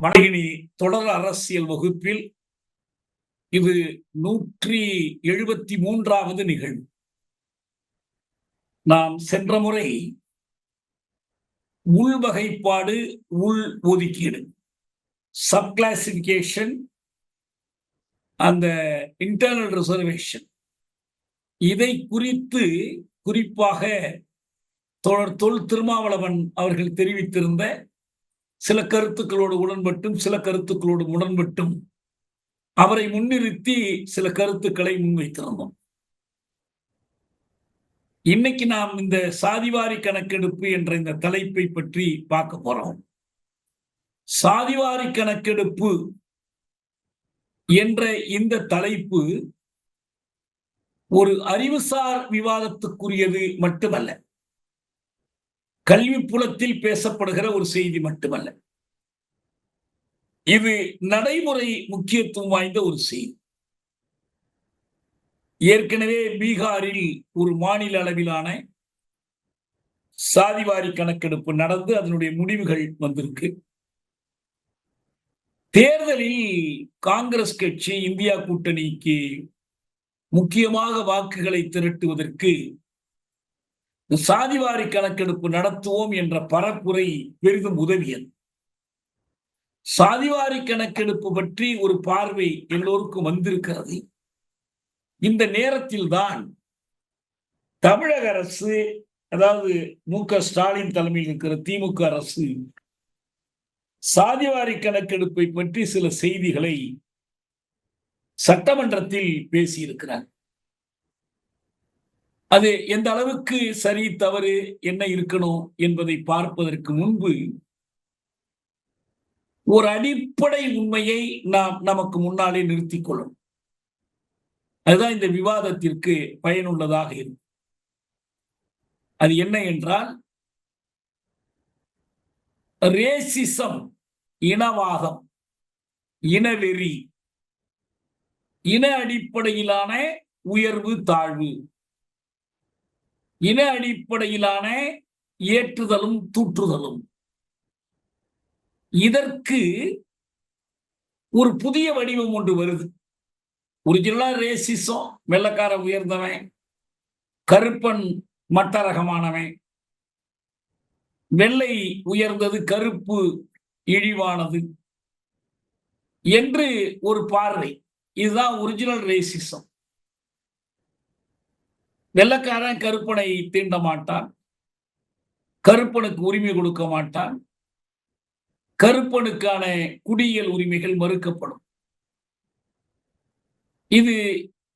வணங்கினி தொடர் அரசியல் வகுப்பில் இது 173வது நிகழ்வு. நாம் சென்ற முறை உள்வகைப்பாடு, உள் ஒதுக்கீடு, சப் கிளாசிபிகேஷன், அந்த இன்டர்னல் ரிசர்வேஷன், இதை குறித்து குறிப்பாக தோழர் தொல் திருமாவளவன் அவர்கள் தெரிவித்திருந்த சில கருத்துக்களோடு உடன்பட்டும் சில கருத்துக்களோடு முரண்பட்டும் அவரை முன்னிறுத்தி சில கருத்துக்களை முன்வைத்திருந்தோம். இன்னைக்கு நாம் இந்த சாதிவாரி கணக்கெடுப்பு என்ற இந்த தலைப்பை பற்றி பார்க்க போறோம். சாதிவாரி கணக்கெடுப்பு என்ற இந்த தலைப்பு ஒரு அறிவுசார் விவாதத்துக்குரியது மட்டுமல்ல, கல்வி புலத்தில் பேசப்படுகிற ஒரு செய்தி மட்டுமல்ல, இது நடைமுறை முக்கியத்துவம் வாய்ந்த ஒரு செய்தி. ஏற்கனவே பீகாரில் ஒரு மாநில அளவிலான சாதிவாரி கணக்கெடுப்பு நடந்து அதனுடைய முடிவுகள் வந்திருக்கு. தேர்தலில் காங்கிரஸ் கட்சி இந்தியா கூட்டணிக்கு முக்கியமாக வாக்குகளை திரட்டுவதற்கு சாதிவாரி கணக்கெடுப்பு நடத்துவோம் என்ற பரப்புரை பெரிதும் உதவியது. சாதிவாரி கணக்கெடுப்பு பற்றி ஒரு பார்வை எல்லோருக்கும் வந்திருக்கிறது. இந்த நேரத்தில் தான் தமிழக அரசு, அதாவது மு.க. ஸ்டாலின் தலைமையில் இருக்கிற திமுக அரசு சாதிவாரி கணக்கெடுப்பை பற்றி சில செய்திகளை சட்டமன்றத்தில் பேசியிருக்கிறார். அது எந்த அளவுக்கு சரி தவறு என்ன இருக்கணும் என்பதை பார்ப்பதற்கு முன்பு ஒரு அடிப்படை உண்மையை நாம் நமக்கு முன்னாலே நிறுத்திக் கொள்ளும். அதுதான் இந்த விவாதத்திற்கு பயனுள்ளதாக இருக்கும். அது என்ன என்றால், ரேசிசம், இனவாதம், இனவெறி, இன அடிப்படையிலான உயர்வு தாழ்வு, இன அடிப்படையிலான ஏற்றுதலும் தூற்றுதலும், இதற்கு ஒரு புதிய வடிவம் ஒன்று வருது. ஒரிஜினலா ரேசிசம், வெள்ளக்கார உயர்ந்தவன், கருப்பன் மட்டரகமானவன், வெள்ளை உயர்ந்தது, கருப்பு இழிவானது என்று ஒரு பார்வை. இதுதான் ஒரிஜினல் ரேசிசம். வெள்ளக்காரன் கருப்பனை தீண்ட மாட்டான், கருப்பனுக்கு உரிமை கொடுக்க மாட்டான், கருப்பனுக்கான குடியியல் உரிமைகள் மறுக்கப்படும். இது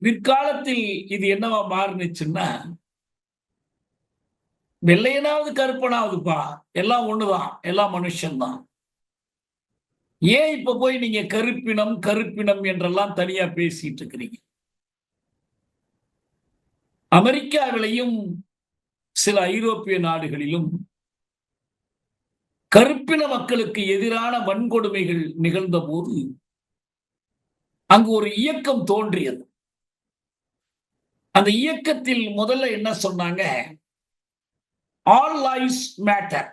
பிற்காலத்தில் இது என்னவா மாறுனுச்சுன்னா, வெள்ளையனாவது கருப்பனாவதுப்பா, எல்லாம் ஒண்ணுதான், எல்லாம் மனுஷன்தான். ஏன் இப்ப போய் நீங்க கருப்பினம் கருப்பினம் என்றெல்லாம் தனியா பேசிட்டு இருக்கிறீங்க? அமெரிக்காவிலையும் சில ஐரோப்பிய நாடுகளிலும் கருப்பின மக்களுக்கு எதிரான வன்கொடுமைகள் நிகழ்ந்த போது அங்கு ஒரு இயக்கம் தோன்றியது. அந்த இயக்கத்தில் முதல்ல என்ன சொன்னாங்க? ஆல் லைவ்ஸ் மேட்டர்,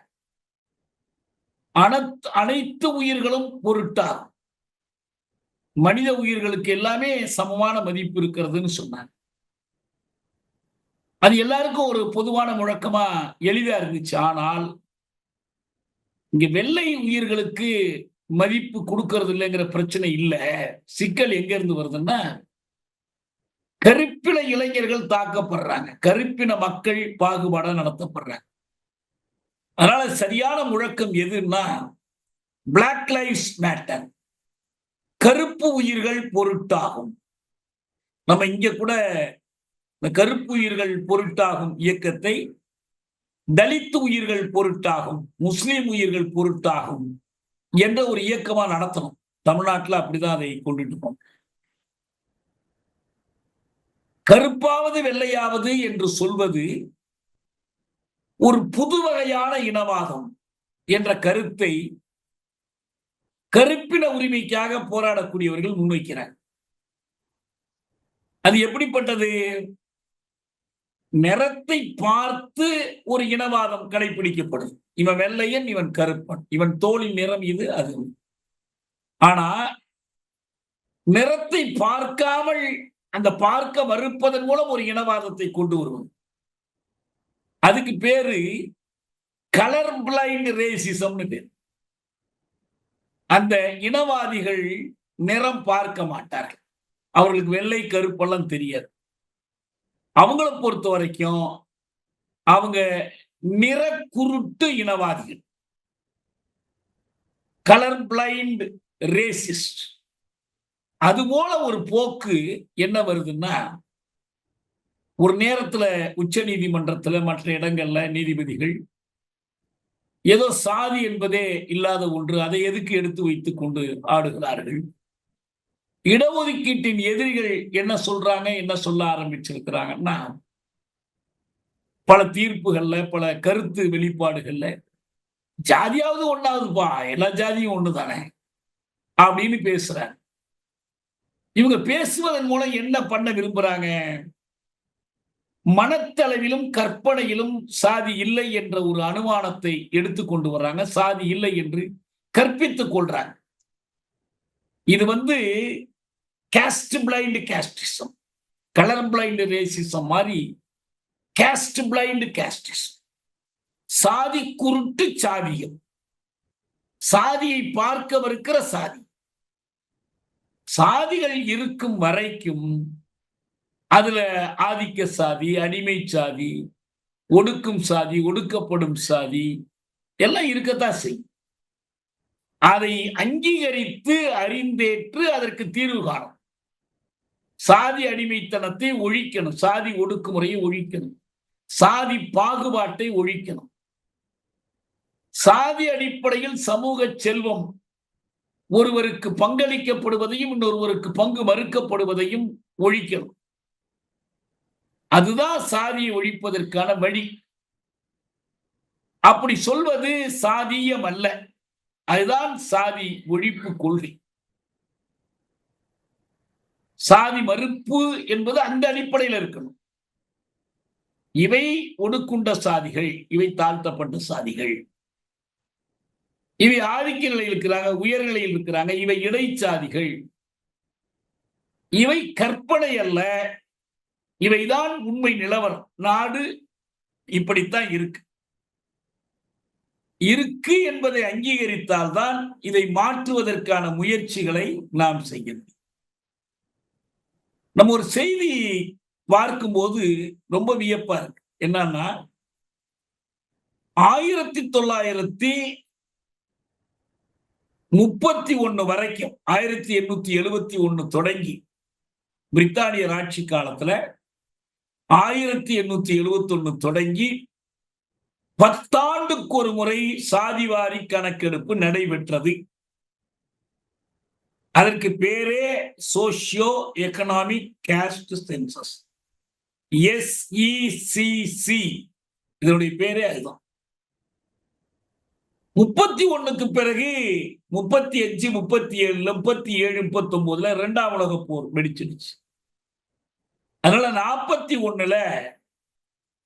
அனைத்து உயிர்களும் பொருட்டாகும், மனித உயிர்களுக்கு எல்லாமே சமமான மதிப்பு இருக்கிறதுன்னு சொன்னாங்க. அது எல்லாருக்கும் ஒரு பொதுவான முழக்கமா எளிதா இருந்துச்சு. ஆனால் இங்க வெள்ளை உயிர்களுக்கு மதிப்பு கொடுக்கறது இல்லைங்கிற பிரச்சனை இல்ல. சிக்கல் எங்க இருந்து வருதுன்னா, கருப்பின இளைஞர்கள் தாக்கப்படுறாங்க, கருப்பின மக்கள் பாகுபாட நடத்தப்படுறாங்க. அதனால சரியான முழக்கம் எதுன்னா, பிளாக் லைவ்ஸ் மேட்டர், கருப்பு உயிர்கள் பொருட்டாகும். நம்ம இங்க கூட இந்த கருப்பு உயிர்கள் பொருட்டாகும் இயக்கத்தை தலித் உயிர்கள் பொருட்டாகும், முஸ்லிம் உயிர்கள் பொருட்டாகும் என்ற ஒரு இயக்கமா நடத்தணும். தமிழ்நாட்டில் அப்படிதான் அதை கொண்டுட்டு போனோம். கருப்பாவது வெள்ளையாவது என்று சொல்வது ஒரு புது வகையான இனவாதம் என்ற கருத்தை கருப்பின உரிமைக்காக போராடக்கூடியவர்கள் முன்வைக்கிறார். அது எப்படிப்பட்டது? நிறத்தை பார்த்து ஒரு இனவாதம் கடைபிடிக்கப்படுது. இவன் வெள்ளையன், இவன் கருப்பன், இவன் தோலின் நிறம் இது, அது. ஆனா நிறத்தை பார்க்காமல் அந்த பார்க்க மறுப்பதன் மூலம் ஒரு இனவாதத்தை கொண்டு வருவது. அதுக்கு பேரு கலர் பிளைண்ட் ரேசிசம்னு பேர். அந்த இனவாதிகள் நிறம் பார்க்க மாட்டார்கள். அவர்களுக்கு வெள்ளை கருப்பெல்லாம் தெரியாது. அவங்கள பொறுத்த வரைக்கும் அவங்க நிற குருட்டு இனவாதிகள், கலர் பிளைண்ட் ரேசிஸ்ட். அதுபோல ஒரு போக்கு என்ன வருதுன்னா, ஒரு நேரத்துல உச்ச நீதிமன்றத்துல மற்ற இடங்கள்ல நீதிபதிகள் ஏதோ சாதி என்பதே இல்லாத ஒன்று, அதை எதுக்கு எடுத்து வைத்துக் கொண்டு ஆடுகிறார்கள். இடஒதுக்கீட்டின் எதிரிகள் என்ன சொல்றாங்க, என்ன சொல்ல ஆரம்பிச்சிருக்கிறாங்கன்னா, பல தீர்ப்புகள்ல, பல கருத்து வெளிப்பாடுகள்ல, ஜாதியாவது ஒண்ணாவதுப்பா, எல்லா ஜாதியும் ஒண்ணுதானே அப்படின்னு பேசுறாங்க. இவங்க பேசுவதன் மூலம் என்ன பண்ண விரும்புறாங்க? மனத்தளவிலும் கற்பனையிலும் சாதி இல்லை என்ற ஒரு அனுமானத்தை எடுத்துக் கொண்டு வர்றாங்க. சாதி இல்லை என்று கற்பித்துக் கொள்றாங்க. இது cost blind casteism, colour blind racism மாதிரி காஸ்ட் பிளைண்ட் காஸ்டிசம், சாதி குருட்டு சாதியம், சாதியை பார்க்க வருகிற சாதி. சாதிகள் இருக்கும் வரைக்கும் அதுல ஆதிக்க சாதி, அடிமை சாதி, ஒடுக்கும் சாதி, ஒடுக்கப்படும் சாதி எல்லாம் இருக்கத்தான் செய்யும். அதை அங்கீகரித்து அறிந்தேற்று அதற்கு தீர்வு காணும். சாதி அடிமைத்தனத்தை ஒழிக்கணும், சாதி ஒடுக்குமுறையை ஒழிக்கணும், சாதி பாகுபாட்டை ஒழிக்கணும். சாதி அடிப்படையில் சமூக செல்வம் ஒருவருக்கு பங்களிக்கப்படுவதையும் இன்னொருவருக்கு பங்கு மறுக்கப்படுவதையும் ஒழிக்கணும். அதுதான் சாதியை ஒழிப்பதற்கான வழி. அப்படி சொல்வது சாதியம் அல்ல, அதுதான் சாதி ஒழிப்பு கொள்கை. சாதி மறுப்பு என்பது அந்த அடிப்படையில் இருக்கணும். இவை ஒடுக்குண்ட சாதிகள், இவை தாழ்த்தப்பட்ட சாதிகள், இவை ஆதிக்க நிலையில் இருக்கிறாங்க, உயர்நிலையில் இருக்கிறாங்க, இவை இடைச்சாதிகள், இவை கற்பனை அல்ல, இவைதான் உண்மை நிலவரம். நாடு இப்படித்தான் இருக்கு இருக்கு என்பதை அங்கீகரித்தால்தான் இதை மாற்றுவதற்கான முயற்சிகளை நாம் செய்யணும். நம்ம ஒரு செய்தி பார்க்கும்போது ரொம்ப வியப்பா இருக்கு. என்னன்னா, 1931 வரைக்கும், 1871 தொடங்கி பிரித்தானியர் ஆட்சி காலத்துல 1871 தொடங்கி 10 ஆண்டுக்கு ஒரு முறை சாதிவாரி கணக்கெடுப்பு நடைபெற்றது. அதற்கு பேரே socio economic caste census, SECC. இதனுடைய பேரே அதுதான். 31க்கு பிறகு 35, 37, 37, 39 2ஆம் உலக போர் வெடிச்சிடுச்சு. அதனால 41ல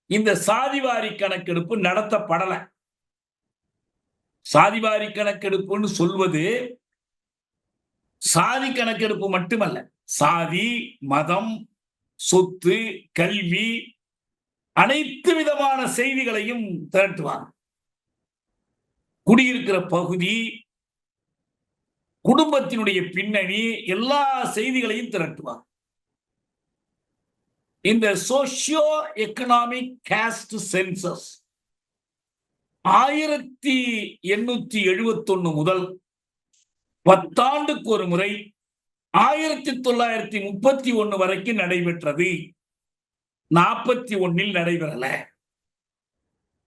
இந்த சாதிவாரி கணக்கெடுப்பு நடத்தப்படல. சாதிவாரி கணக்கெடுப்புன்னு சொல்வது சாதி கணக்கெடுப்பு மட்டுமல்ல, சாதி, மதம், சொத்து, கல்வி, அனைத்து விதமான செய்திகளையும் திரட்டுவாங்க. குடியிருக்கிற பகுதி, குடும்பத்தினுடைய பின்னணி, எல்லா செய்திகளையும் திரட்டுவாங்க. இந்த சோசியோ எக்கனாமிக் காஸ்ட் சென்சஸ் 1871 முதல் 10 ஆண்டுக்கு ஒரு முறை 1931 வரைக்கும் நடைபெற்றது. 41ல் நடைபெறல.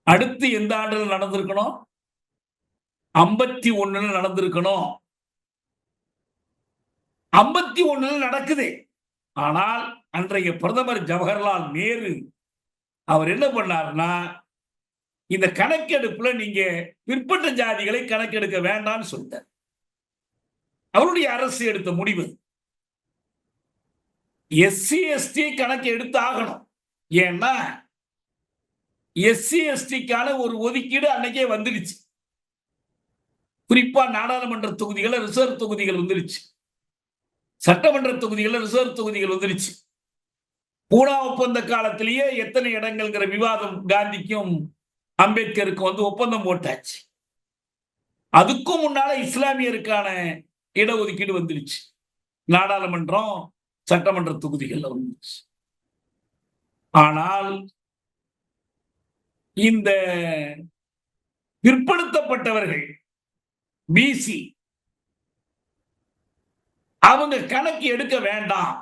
அடுத்து எந்த ஆண்டுல நடந்திருக்கணும்? 51ல் நடந்திருக்கணும். 51ல் நடக்குது. ஆனால் அன்றைய பிரதமர் ஜவஹர்லால் நேரு அவர் என்ன பண்ணார்னா, இந்த கணக்கெடுப்புல நீங்க பிற்பட்ட ஜாதிகளை கணக்கெடுக்க வேண்டாம்னு சொல்லிட்டார். அவருடைய அரசு எடுத்த முடிவு. SC ST கணக்கு எடுத்து ஆகணும். ஏன்னா SC STக்கான ஒரு ஒதுக்கீடு அன்னைக்கே வந்துடுச்சு. குறிப்பா நாடாளுமன்ற தொகுதிகளை ரிசர்வ் தொகுதிகள் வந்துருச்சு, சட்டமன்ற தொகுதிகளை ரிசர்வ் தொகுதிகள் வந்துருச்சு. பூனா ஒப்பந்த காலத்திலேயே எத்தனை இடங்கள்ங்கிற விவாதம் காந்திக்கும் அம்பேத்கருக்கும் வந்து ஒப்பந்தம் போட்டாச்சு. அதுக்கும் முன்னால இஸ்லாமியருக்கான இடஒதுக்கீடு வந்துருச்சு, நாடாளுமன்றம் சட்டமன்ற தொகுதிகள்ல வந்துருச்சு. ஆனால் இந்த பிற்படுத்தப்பட்டவர்கள் பிசி அவங்க கணக்கு எடுக்க வேண்டாம்.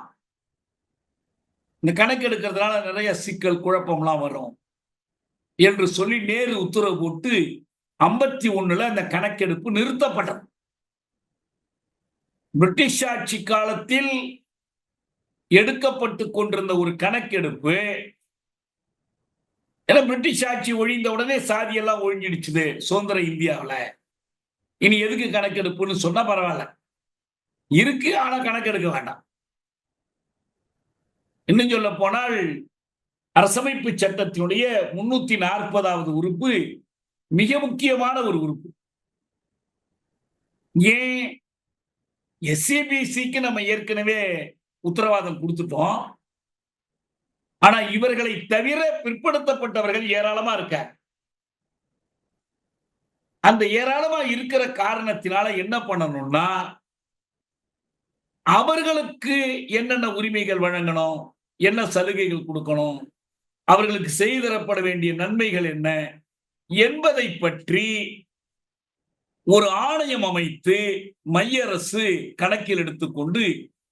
இந்த கணக்கு எடுக்கிறதுனால நிறைய சிக்கல் குழப்பம்லாம் வரும் என்று சொல்லி நேரு உத்தரவு போட்டு 51 அந்த கணக்கெடுப்பு நிறுத்தப்பட்டது. பிரிட்டிஷ் ஆட்சி காலத்தில் எடுக்கப்பட்டு கொண்டிருந்த ஒரு கணக்கெடுப்பு, ஏன்னா பிரிட்டிஷ் ஆட்சி ஒழிந்த உடனே சாதி எல்லாம் ஒழிஞ்சிடுச்சுது சுதந்திர இந்தியாவில். இனி எதுக்கு கணக்கெடுப்புன்னு சொன்னா பரவாயில்ல, இருக்கு ஆனா கணக்கெடுக்க வேண்டாம். இன்னும் சொல்ல போனால் அரசமைப்பு சட்டத்தினுடைய 340வது உறுப்பு மிக முக்கியமான ஒரு உறுப்பு. ஏன் எஸ்சிபிசிக்கு நம்ம ஏற்கனவே உத்தரவாதம் கொடுத்துட்டோம், ஆனா இவர்களை தவிர பிற்படுத்தப்பட்டவர்கள் ஏராளமா இருக்காங்க. அந்த ஏராளமா இருக்கிற காரணத்தினால என்ன பண்ணணும்னா, அவர்களுக்கு என்னென்ன உரிமைகள் வழங்கணும், என்ன சலுகைகள் கொடுக்கணும், அவர்களுக்கு செய்தரப்பட வேண்டிய நன்மைகள் என்ன என்பதை பற்றி ஒரு ஆணையம் அமைத்து மைய அரசு கணக்கில் எடுத்துக்கொண்டு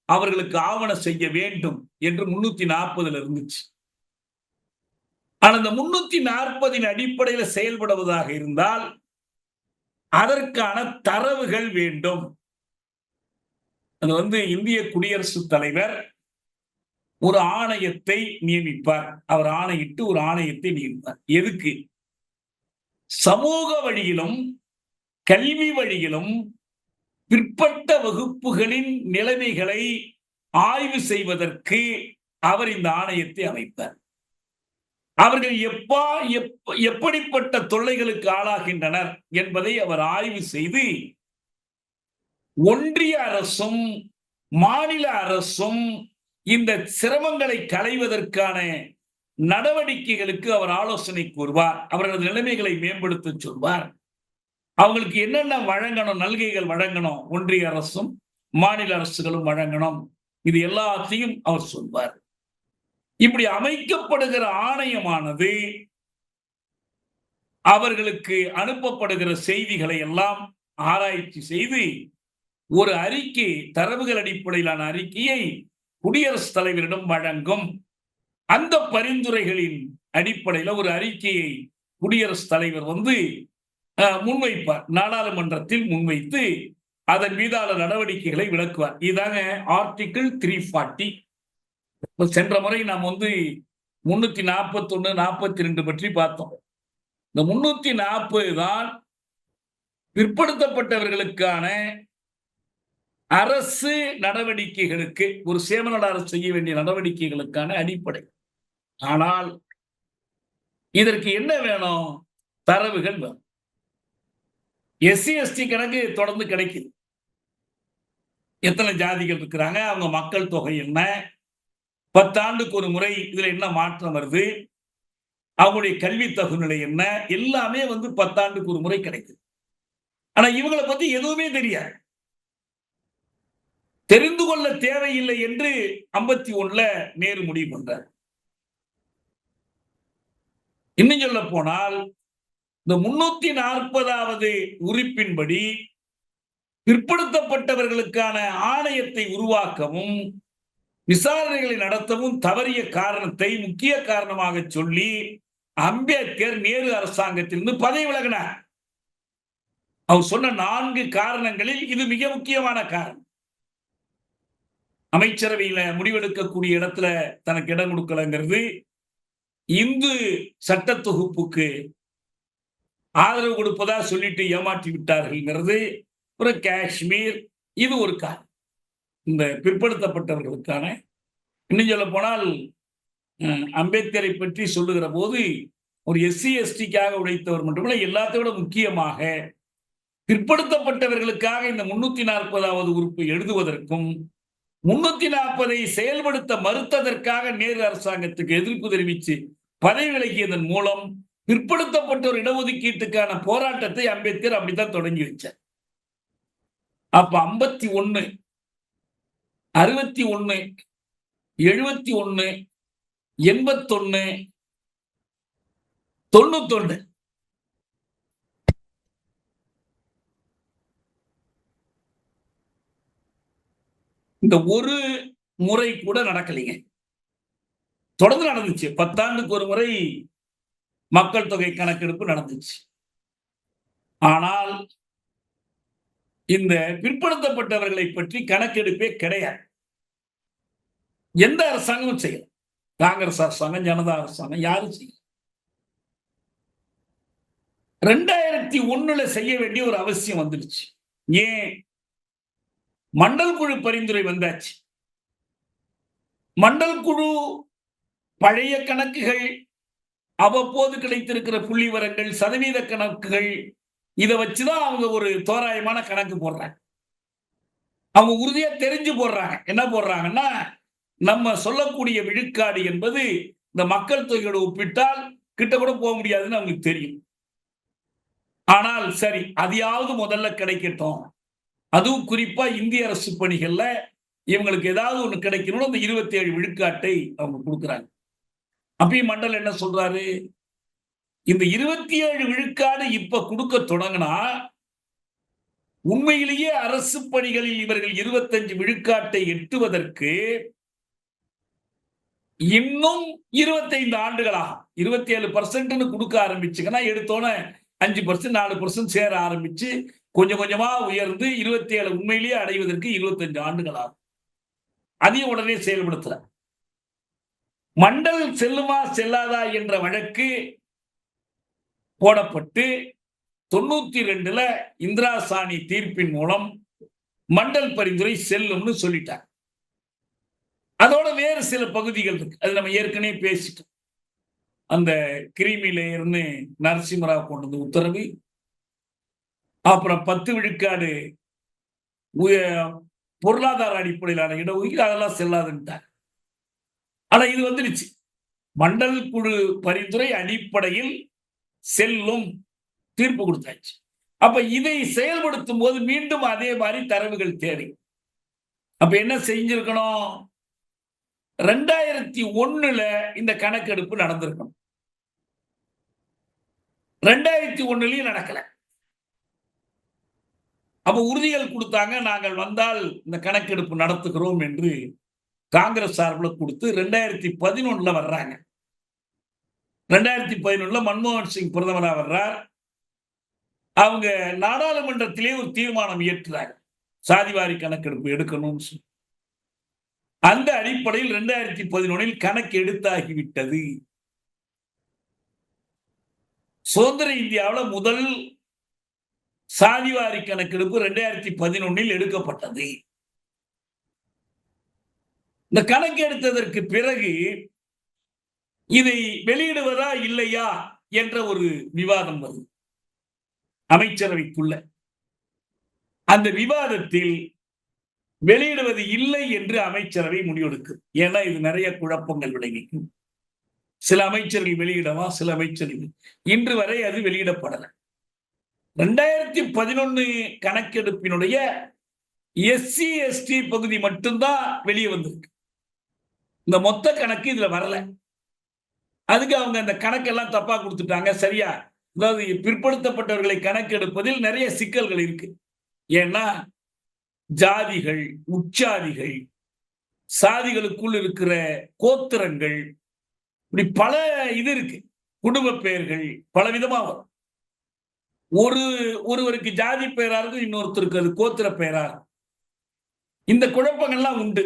அவர்களுக்கு ஆவணம் செய்ய வேண்டும் என்று 340 இருந்துச்சு. ஆனா அந்த 340 அடிப்படையில் செயல்படுவதாக இருந்தால் அதற்கான தரவுகள் வேண்டும். அது வந்து இந்திய குடியரசுத் தலைவர் ஒரு ஆணையத்தை நியமிப்பார். அவர் ஆணையிட்டு ஒரு ஆணையத்தை நியமிப்பார். எதுக்கு? சமூக வழியிலும் கல்வி வழியிலும் பிற்பட்ட வகுப்புகளின் நிலைமைகளை ஆய்வு செய்வதற்கு அவர் இந்த ஆணையத்தை அமைப்பார். அவர்கள் எப்படிப்பட்ட தொல்லைகளுக்கு ஆளாகின்றனர் என்பதை அவர் ஆய்வு செய்து ஒன்றிய அரசும் மாநில அரசும் இந்த சிரமங்களை களைவதற்கான நடவடிக்கைகளுக்கு அவர் ஆலோசனை கூறுவார். அவர்களது நிலைமைகளை மேம்படுத்த சொல்வார். அவங்களுக்கு என்னென்ன வழங்கணும், நல்கைகள் வழங்கணும், ஒன்றிய அரசும் மாநில அரசுகளும் வழங்கணும், இது எல்லாத்தையும் அவர் சொல்வார். இப்படி அமைக்கப்படுகிற ஆணையமானது அவர்களுக்கு அனுப்பப்படுகிற செய்திகளை எல்லாம் ஆராய்ச்சி செய்து ஒரு அறிக்கை, தரவுகள் அடிப்படையிலான அறிக்கையை குடியரசுத் தலைவரிடம் வழங்கும். அந்த பரிந்துரைகளின் அடிப்படையில் ஒரு அறிக்கையை குடியரசுத் தலைவர் வந்து முன்வைப்பார், நாடாளுமன்றத்தில் முன்வைத்து அதன் மீதான நடவடிக்கைகளை விளக்குவார். இதாங்க ஆர்டிகிள் 340. சென்ற முறை நாம் வந்து 341, 42 பற்றி பார்த்தோம். இந்த 340 தான் பிற்படுத்தப்பட்டவர்களுக்கான அரசு நடவடிக்கைகளுக்கு, ஒரு சேமநல அரசு செய்ய வேண்டிய நடவடிக்கைகளுக்கான அடிப்படை. ஆனால் இதற்கு என்ன வேணும்? தரவுகள் வேணும். எஸ்சி எஸ்டி கணக்கு தொடர்ந்து கிடைக்குது. எத்தனை ஜாதிகள் இருக்கிறாங்க, அவங்க மக்கள் தொகை என்ன, 10 ஆண்டுக்கு ஒரு முறை இதுல என்ன மாற்றம் வருது, அவங்களுடைய கல்வி தகுநிலை என்ன, எல்லாமே வந்து 10 ஆண்டுக்கு ஒரு முறை கிடைக்குது. ஆனா இவங்களை பத்தி எதுவுமே தெரியாது. தெரிந்து கொள்ள தேவையில்லை என்று 51 நேரு முடிவு பண்றார். இன்னும் சொல்ல போனால் இந்த 340வது உறுப்பின்படி பிற்படுத்தப்பட்டவர்களுக்கான ஆணையத்தை உருவாக்கவும் விசாரணைகளை நடத்தவும் தவறிய காரணத்தை முக்கிய காரணமாக சொல்லி அம்பேத்கர் நேரு அரசாங்கத்திலிருந்து பதவி விலகினார். அவர் சொன்ன 4 காரணங்களில் இது மிக முக்கியமான காரணம். அமைச்சரவையில முடிவெடுக்கக்கூடிய இடத்துல தனக்கு இடம் கொடுக்கலங்கிறது, இந்து சட்ட தொகுப்புக்கு ஆதரவு கொடுப்பதா சொல்லிட்டு ஏமாற்றி விட்டார்கள்ங்கிறது, ஒரு காஷ்மீர், இது ஒரு காரணம். இந்த பிற்படுத்தப்பட்டவர்களுக்கான, இன்னும் சொல்ல போனால் அம்பேத்கரை பற்றி சொல்லுகிற போது ஒரு எஸ்சி எஸ்டிக்காக உழைத்தவர் மட்டுமல்ல, எல்லாத்தையும் விட முக்கியமாக பிற்படுத்தப்பட்டவர்களுக்காக இந்த 340வது உறுப்பு எழுதுவதற்கும் 340 செயல்படுத்த மறுத்ததற்காக நேரு அரசாங்கத்துக்கு எதிர்ப்பு தெரிவித்து பதவி விலகியதன் மூலம் பிற்படுத்தப்பட்டோர் இடஒதுக்கீட்டுக்கான போராட்டத்தை அம்பேத்கர் அப்படித்தான் தொடங்கி வச்சார். அப்ப 51, 61, 71, 81, 91 இந்த ஒரு முறை கூட நடக்கலைங்க. தொடர்ந்து நடந்துச்சு. 10 ஆண்டுக்கு ஒரு முறை மக்கள் தொகை கணக்கெடுப்பு நடந்துச்சு. ஆனால் இந்த பிற்படுத்தப்பட்டவர்களை பற்றி கணக்கெடுப்பே கிடையாது. எந்த அரசாங்கமும் செய்யல. காங்கிரஸ் அரசாங்கம், ஜனதா அரசாங்கம் யாரும் செய்யல. 2001 செய்ய வேண்டிய ஒரு அவசியம் வந்துருச்சு. ஏன்? மண்டல் குழு பரிந்துரை வந்தாச்சு. மண்டல் குழு பழைய கணக்குகள், அவ்வப்போது கிடைத்திருக்கிற புள்ளி விவரங்கள், சதவீத கணக்குகள், இதை வச்சுதான் அவங்க ஒரு தோராயமான கணக்கு போடுறாங்க. அவங்க உறுதியா தெரிஞ்சு போடுறாங்க. என்ன போடுறாங்கன்னா, நம்ம சொல்லக்கூடிய விழுக்காடு என்பது இந்த மக்கள் தொகையோடு ஒப்பிட்டால் கிட்ட கூட போக முடியாதுன்னு அவங்களுக்கு தெரியும். ஆனால் சரி, அதையாவது முதல்ல கிடைக்கட்டும். அதுவும் குறிப்பா இந்திய அரசு பணிகள்ல இவங்களுக்கு ஏதாவது ஒண்ணு கிடைக்கணும்னு அந்த 27 விழுக்காட்டை அவங்க கொடுக்குறாங்க. அப்பயும் மண்டல் என்ன சொல்றாரு? இந்த 27 விழுக்காடு இப்ப கொடுக்க தொடங்கினா உண்மையிலேயே அரசு பணிகளில் இவர்கள் 25 விழுக்காட்டை எட்டுவதற்கு இன்னும் 25 ஆண்டுகளாகும். 27% கொடுக்க ஆரம்பிச்சுங்கன்னா எடுத்தோன 5%, 4% சேர ஆரம்பிச்சு கொஞ்சம் கொஞ்சமா உயர்ந்து 27 உண்மையிலேயே அடைவதற்கு 25 ஆண்டுகள் ஆகும். அதையும் உடனே செயல்படுத்தல. மண்டல் செல்லுமா செல்லாதா என்ற வழக்கு போடப்பட்டு 92ல இந்திரா சாணி தீர்ப்பின் மூலம் மண்டல் பரிந்துரை செல்லும்னு சொல்லிட்டாங்க. அதோட வேறு சில பகுதிகள் இருக்கு. அது நம்ம ஏற்கனவே பேசிட்டோம். அந்த கிரிமி லேயர்னு நரசிம்மராவ் கொண்டு வந்த உத்தரவு, அப்புறம் 10 விழுக்காடு பொருளாதார அடிப்படையிலான இடஒதுக்கீடு, அதெல்லாம் செல்லாதுன்ட்டாங்க. ஆனா இது வந்துருச்சு. மண்டல் குழு பரிந்துரை அடிப்படையில் செல்லும் தீர்ப்பு கொடுத்தாச்சு. அப்ப இதை செயல்படுத்தும் போது மீண்டும் அதே மாதிரி தரவுகள் தேவை. அப்ப என்ன செஞ்சிருக்கணும்? 2001 இந்த கணக்கெடுப்பு நடந்திருக்கணும். 2001 நடக்கல. அப்ப உறுதிகள் கொடுத்தாங்க, நாங்கள் வந்தால் இந்த கணக்கெடுப்பு நடத்துகிறோம் என்று காங்கிரஸ் சார்பில் கொடுத்து 2011 வர்றாங்க. 2011 மன்மோகன் சிங் பிரதமராக வர்றார். அவங்க நாடாளுமன்றத்திலே ஒரு தீர்மானம் இயற்றுறாங்க, சாதிவாரி கணக்கெடுப்பு எடுக்கணும்னு சொல்லி. அந்த அடிப்படையில் 2011 கணக்கு எடுத்தாகிவிட்டது. சுதந்திர இந்தியாவில் முதல் சாதிவாரி கணக்கெடுப்பு 2011 எடுக்கப்பட்டது. இந்த கணக்கு எடுத்ததற்கு பிறகு இதை வெளியிடுவதா இல்லையா என்ற ஒரு விவாதம் வருது அமைச்சரவைக்குள்ள. அந்த விவாதத்தில் வெளியிடுவது இல்லை என்று அமைச்சரவை முடிவெடுக்கும். ஏன்னா இது நிறைய குழப்பங்கள் விளைவிக்கும். சில அமைச்சர்கள் வெளியிடவா, சில அமைச்சர்கள் இன்று வரை அது வெளியிடப்படலை. 2011 கணக்கெடுப்பினுடைய SC ST பகுதி மட்டும்தான் வெளியே வந்திருக்கு. இந்த மொத்த கணக்கு இதுல வரல. அதுக்கு அவங்க அந்த கணக்கெல்லாம் தப்பா கொடுத்துட்டாங்க. சரியா? அதாவது பிற்படுத்தப்பட்டவர்களை கணக்கெடுப்பதில் நிறைய சிக்கல்கள் இருக்கு. ஏன்னா ஜாதிகள், உச்சாதிகள், சாதிகளுக்குள் இருக்கிற கோத்திரங்கள், இப்படி பல இது இருக்கு. குடும்ப பெயர்கள் பல விதமா வரும். ஒருவருக்கு ஜாதி பெயரா இருக்கும், இன்னொருத்தருக்கு அது கோத்திர பெயரா இருக்கும். இந்த குழப்பங்கள்லாம் உண்டு.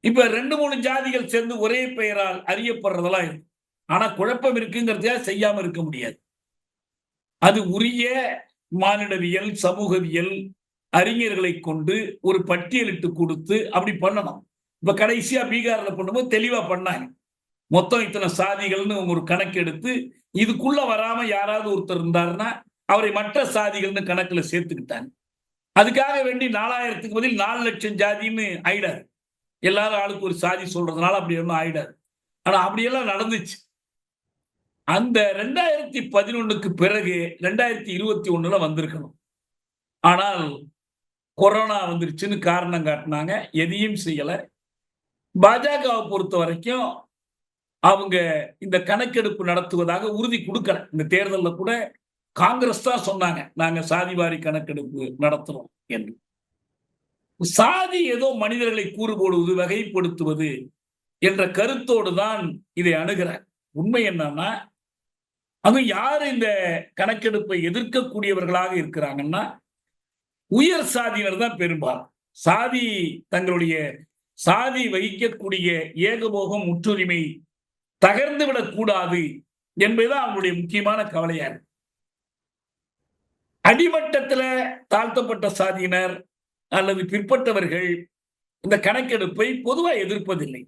இப்ப 2-3 ஜாதிகள் சேர்ந்து ஒரே பெயரால் அறியப்படுறதெல்லாம் இருக்கு. ஆனா குழப்பம் இருக்குங்கிறதையா செய்யாம இருக்க முடியாது. அது உரிய மானிடவியல், சமூகவியல் அறிஞர்களை கொண்டு ஒரு பட்டியலிட்டு கொடுத்து அப்படி பண்ணணும். இப்ப கடைசியா பீகார்ல பண்ணும்போது தெளிவா பண்ணாங்க. மொத்தம் இத்தனை சாதிகள்னு ஒரு கணக்கு எடுத்து இதுக்குள்ள வராம யாராவது ஒருத்தர் இருந்தாருன்னா அவரை மற்ற சாதிகள்னு கணக்குல சேர்த்துக்கிட்டாங்க. அதுக்காக வேண்டி 4000க்கு பதில் 4 லட்சம் ஜாதின்னு ஆயிடாது. எல்லாரும் ஆளுக்கு ஒரு சாதி சொல்றதுனால அப்படி ஒன்றும் ஆயிடாது. ஆனா அப்படியெல்லாம் நடந்துச்சு. அந்த 2011க்கு பிறகு 2021ல வந்திருக்கணும். ஆனால் கொரோனா வந்துருச்சுன்னு காரணம் காட்டினாங்க. எதையும் செய்யல. பாஜகவை பொறுத்த வரைக்கும் அவங்க இந்த கணக்கெடுப்பு நடத்துவதாக உறுதி கொடுக்கல. இந்த தேர்தலில் கூட காங்கிரஸ் தான் சொன்னாங்க, நாங்க சாதிவாரி கணக்கெடுப்பு நடத்துறோம் என்று. சாதி ஏதோ மனிதர்களை கூறு போடுவது, வகைப்படுத்துவது என்ற கருத்தோடு தான் இதை அணுகிறார். உண்மை என்னன்னா, அது யாரு இந்த கணக்கெடுப்பை எதிர்க்கக்கூடியவர்களாக இருக்கிறாங்கன்னா, உயர் சாதியினர் தான் பெரும்பாலும். சாதி தங்களுடைய சாதி வகிக்கக்கூடிய ஏகபோகம் முற்றுரிமை தகர்ந்து விடக்கூடாது என்பதுதான் அவங்களுடைய முக்கியமான கவலையா இருக்கு. அடிமட்டத்தில் தாழ்த்தப்பட்ட சாதியினர் அல்லது பிற்பட்டவர்கள் இந்த கணக்கெடுப்பை பொதுவாக எதிர்ப்பதில்லை.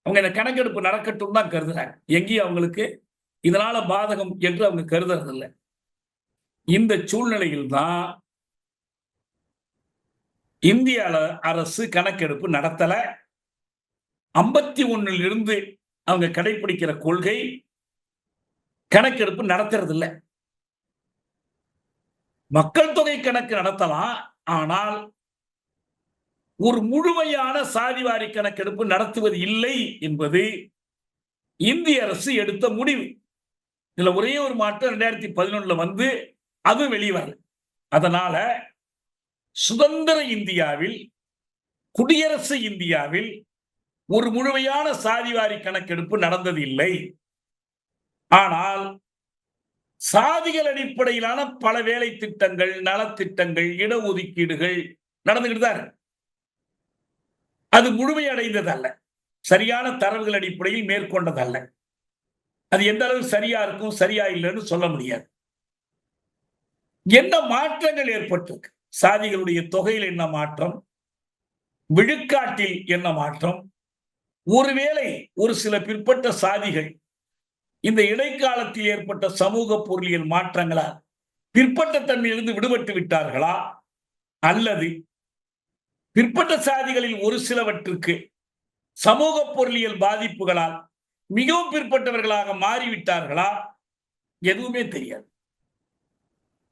அவங்க இந்த கணக்கெடுப்பு நடக்கட்டும் தான் கருதுறாங்க. எங்கேயும் அவங்களுக்கு இதனால பாதகம் என்று அவங்க கருதுறதில்லை. இந்த சூழ்நிலையில் தான் இந்திய அரசு கணக்கெடுப்பு நடத்தல. 51 இருந்து அவங்க கடைபிடிக்கிற கொள்கை கணக்கெடுப்பு நடத்துறது இல்லை. மக்கள் தொகை கணக்கு நடத்தலாம், ஆனால் ஒரு முழுமையான சாதிவாரி கணக்கெடுப்பு நடத்துவது இல்லை என்பது இந்திய அரசு எடுத்த முடிவு. இதுல ஒரே ஒரு மாற்றம் 2011 வந்து அது வெளிவரல. அதனால சுதந்திர இந்தியாவில், குடியரசு இந்தியாவில் ஒரு முழுமையான சாதிவாரி கணக்கெடுப்பு நடந்தது இல்லை. ஆனால் சாதிகள் அடிப்படையிலான பல வேலை திட்டங்கள், நலத்திட்டங்கள், இடஒதுக்கீடுகள் நடந்துகிட்டு தான் இருக்கு. அது முழுமையடைந்ததல்ல, சரியான தரவுகள் அடிப்படையில் மேற்கொண்டதல்ல. அது எந்த அளவு சரியா இருக்கும், சரியா இல்லைன்னு சொல்ல முடியாது. என்ன மாற்றங்கள் ஏற்பட்டிருக்கு? சாதிகளுடைய தொகையில் என்ன மாற்றம், விழுக்காட்டில் என்ன மாற்றம்? ஒருவேளை ஒரு சில பிற்பட்ட சாதிகள் இந்த இடைக்காலத்தில் ஏற்பட்ட சமூக பொருளியல் மாற்றங்களால் பிற்பட்ட தன்மையிலிருந்து விடுபட்டு விட்டார்களா, அல்லது பிற்பட்ட சாதிகளில் ஒரு சிலவற்றுக்கு சமூக பொருளியல் பாதிப்புகளால் மிகவும் பிற்பட்டவர்களாக மாறிவிட்டார்களா? எதுவுமே தெரியாது.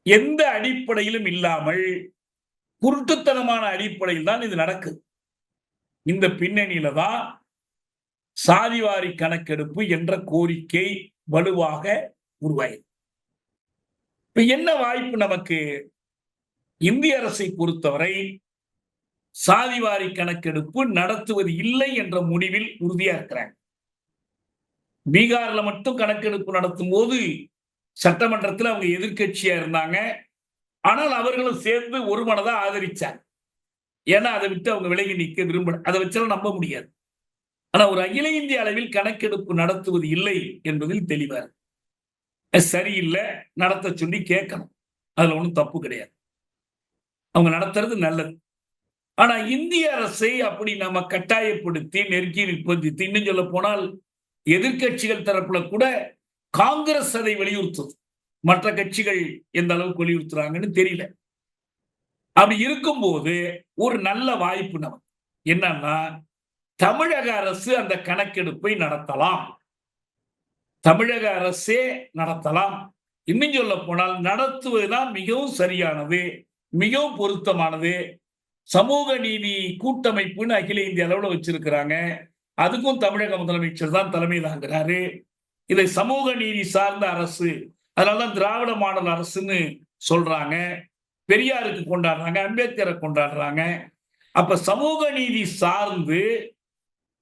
எந்த அடிப்படையிலும் இல்லாமல் குருட்டுத்தனமான அடிப்படையில் தான் இது நடக்குது. இந்த பின்னணியில தான் சாதிவாரி கணக்கெடுப்பு என்ற கோரிக்கை வலுவாக உருவாயிருக்கு. இப்ப என்ன வாய்ப்பு நமக்கு? இந்திய அரசை பொறுத்தவரை சாதிவாரி கணக்கெடுப்பு நடத்துவது இல்லை என்ற முடிவில் உறுதியா இருக்கிறாங்க. பீகார்ல மட்டும் கணக்கெடுப்பு நடத்தும் போது சட்டமன்றத்தில் அவங்க எதிர்கட்சியா இருந்தாங்க. ஆனால் அவர்களும் சேர்ந்து ஒரு மனதா ஆதரிச்சாங்க. ஏன்னா அதை விட்டு அவங்க விலகி நிற்க விரும்பல. அதை வச்சாலும் நம்ப முடியாது. ஆனா ஒரு அகில இந்திய அளவில் கணக்கெடுப்பு நடத்துவது இல்லை என்பதில் தெளிவா இருக்கு. சரியில்லை, நடத்த சொல்லி கேட்கணும். அதுல ஒன்றும் தப்பு கிடையாது. அவங்க நடத்துறது நல்லது. ஆனா இந்திய அரசை அப்படி நம்ம கட்டாயப்படுத்தி நெருக்கி நிர்பந்தித்து, இன்னும் சொல்ல போனால் எதிர்கட்சிகள் தரப்புல கூட காங்கிரஸ் அதை வலியுறுத்துது. மற்ற கட்சிகள் எந்த அளவுக்கு வலியுறுத்துறாங்கன்னு தெரியல. அப்படி இருக்கும்போது ஒரு நல்ல வாய்ப்பு நமக்கு என்னன்னா, தமிழக அரசு அந்த கணக்கெடுப்பை நடத்தலாம். தமிழக அரசே நடத்தலாம். இன்னும் சொல்ல போனால் நடத்துவதுதான் மிகவும் சரியானது, மிகவும் பொருத்தமானது. சமூக நீதி கூட்டமைப்புன்னு அகில இந்திய அளவில் வச்சிருக்கிறாங்க. அதுக்கும் தமிழக முதலமைச்சர் தான் தலைமை தாங்குறாரு. இதை சமூக நீதி சார்ந்த அரசு, அதனாலதான் திராவிட மாடல் அரசுன்னு சொல்றாங்க. பெரியாருக்கு கொண்டாடுறாங்க, அம்பேத்கரை கொண்டாடுறாங்க. அப்ப சமூக நீதி சார்ந்து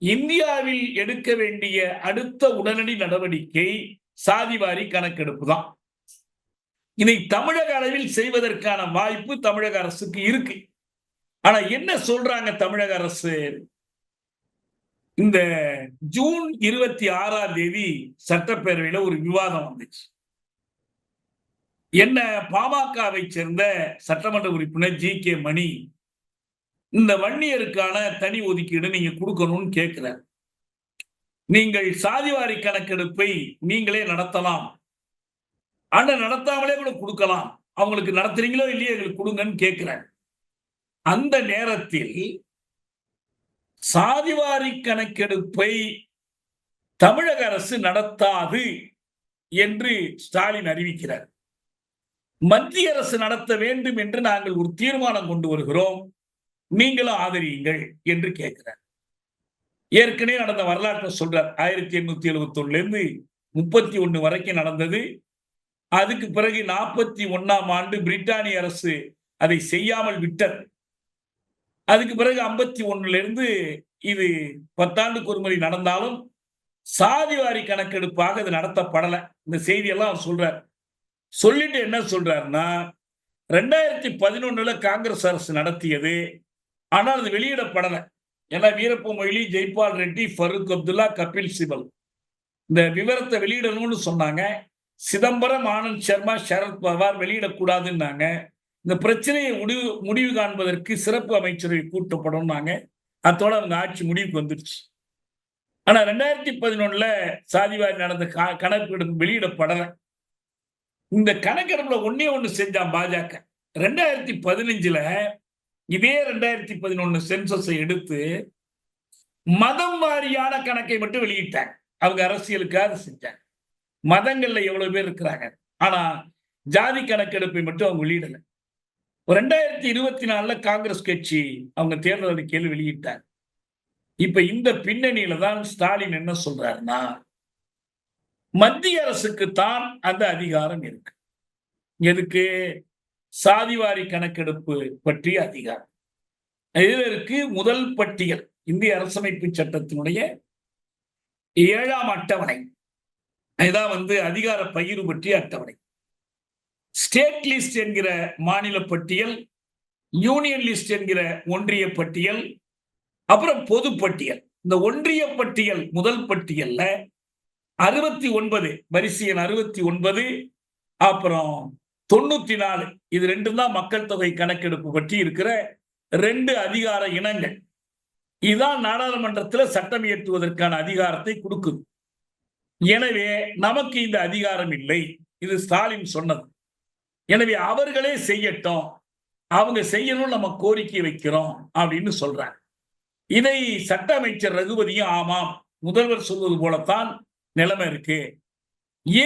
இந்தியாவில் எடுக்க வேண்டிய அடுத்த உடனடி நடவடிக்கை சாதிவாரி கணக்கெடுப்பு தான். இதை தமிழக அளவில் செய்வதற்கான வாய்ப்பு தமிழக அரசுக்கு இருக்கு. ஆனா என்ன சொல்றாங்க தமிழக அரசு? இந்த ஜூன் 26ஆம் தேதி சட்டப்பேரவையில ஒரு விவாதம் வந்துச்சு. என்ன பாமகவை சேர்ந்த சட்டமன்ற உறுப்பினர் ஜி.கே. மணி இந்த வன்னியருக்கான தனி ஒதுக்கீடு நீங்க கொடுக்கணும்னு கேட்கிறார். நீங்கள் சாதிவாரி கணக்கெடுப்பை நீங்களே நடத்தலாம், ஆனா நடத்தாமலே கூட கொடுக்கலாம் அவங்களுக்கு நடத்துறீங்களோ இல்லையோ எங்களுக்கு கொடுங்கன்னு கேட்கிறாங்க. அந்த நேரத்தில் சாதிவாரி கணக்கெடுப்பை தமிழக அரசு நடத்தாது என்று ஸ்டாலின் அறிவிக்கிறார். மத்திய அரசு நடத்த வேண்டும் என்று நாங்கள் ஒரு தீர்மானம் கொண்டு வருகிறோம், நீங்களும் ஆதரியுங்கள் என்று கேட்கிறார். ஏற்கனவே நடந்த வரலாற்றை சொல்றார். 1871 இருந்து 31 வரைக்கும் நடந்தது. அதுக்கு பிறகு 41ஆம் ஆண்டு பிரிட்டானிய அரசு அதை செய்யாமல் விட்டது. அதுக்கு பிறகு 51 இருந்து இது 10 ஆண்டுக்கு ஒரு முறை நடந்தாலும் சாதிவாரி கணக்கெடுப்பாக அது நடத்தப்படல. இந்த செய்தியெல்லாம் அவர் சொல்றார். சொல்லிட்டு என்ன சொல்றாருன்னா, 2011 காங்கிரஸ் அரசு நடத்தியது, ஆனால் அது வெளியிடப்படல. ஏன்னா வீரப்ப மொய்லி, ஜெய்பால் ரெட்டி, ஃபருக் அப்துல்லா, கபில் சிபல் இந்த விவரத்தை வெளியிடணும்னு சொன்னாங்க. சிதம்பரம், ஆனந்த் சர்மா, சரத் பவார் வெளியிடக்கூடாதுன்னாங்க. இந்த பிரச்சனையை முடிவு காண்பதற்கு சிறப்பு அமைச்சரவை கூட்டப்படும்னாங்க. அதோட அவங்க ஆட்சி முடிவுக்கு வந்துருச்சு. ஆனா 2011 சாதிவாரி நடந்த கணக்கெடுப்பு வெளியிடப்படல. இந்த கணக்கெடுப்புல ஒண்ணே ஒண்ணு செஞ்சான் பாஜக. 2015 இதே 2011 சென்சஸை எடுத்து மதம் வாரியான கணக்கை மட்டும் வெளியிட்டாங்க. அவங்க அரசியலுக்காக செஞ்சாங்க. மதங்கள்ல எவ்வளவு பேர் இருக்கிறாங்க, ஆனா ஜாதி கணக்கெடுப்பை மட்டும் அவங்க வெளியிடல. 2024 காங்கிரஸ் கட்சி அவங்க தேர்தல் அறிக்கையில் வெளியிட்டாங்க. இப்ப இந்த பின்னணியில தான் ஸ்டாலின் என்ன சொல்றாருன்னா, மத்திய அரசுக்கு தான் அந்த அதிகாரம் இருக்கு. எதுக்கு? சாதிவாரி கணக்கெடுப்பு பற்றிய அதிகாரம். இதற்கு முதல் பட்டியல் இந்திய அரசமைப்பு சட்டத்தினுடைய 7ஆம் அட்டவணை. இதான் அதிகார பகிர்வு பற்றிய அட்டவணை. ஸ்டேட் லிஸ்ட் என்கிற மாநில பட்டியல், யூனியன் லிஸ்ட் என்கிற ஒன்றிய பட்டியல், அப்புறம் பொது பட்டியல். இந்த ஒன்றிய பட்டியல் முதல் பட்டியல்ல 69 வரிசை எண் 69, அப்புறம் 94 இது ரெண்டும் தான் மக்கள் தொகை கணக்கெடுப்பு பற்றி இருக்கிற 2 அதிகார இனங்கள். இதுதான் நாடாளுமன்றத்தில் சட்டம் இயற்றுவதற்கான அதிகாரத்தை கொடுக்குது. எனவே நமக்கு இந்த அதிகாரம் இல்லை, இது ஸ்டாலின் சொன்னது. எனவே அவர்களே செய்யட்டும், அவங்க செய்யணும், நம்ம கோரிக்கை வைக்கிறோம் அப்படின்னு சொல்றாங்க. இதை சட்ட அமைச்சர் ரகுபதியும் ஆமாம், முதல்வர் சொல்வது போலத்தான் நிலைமை இருக்கு.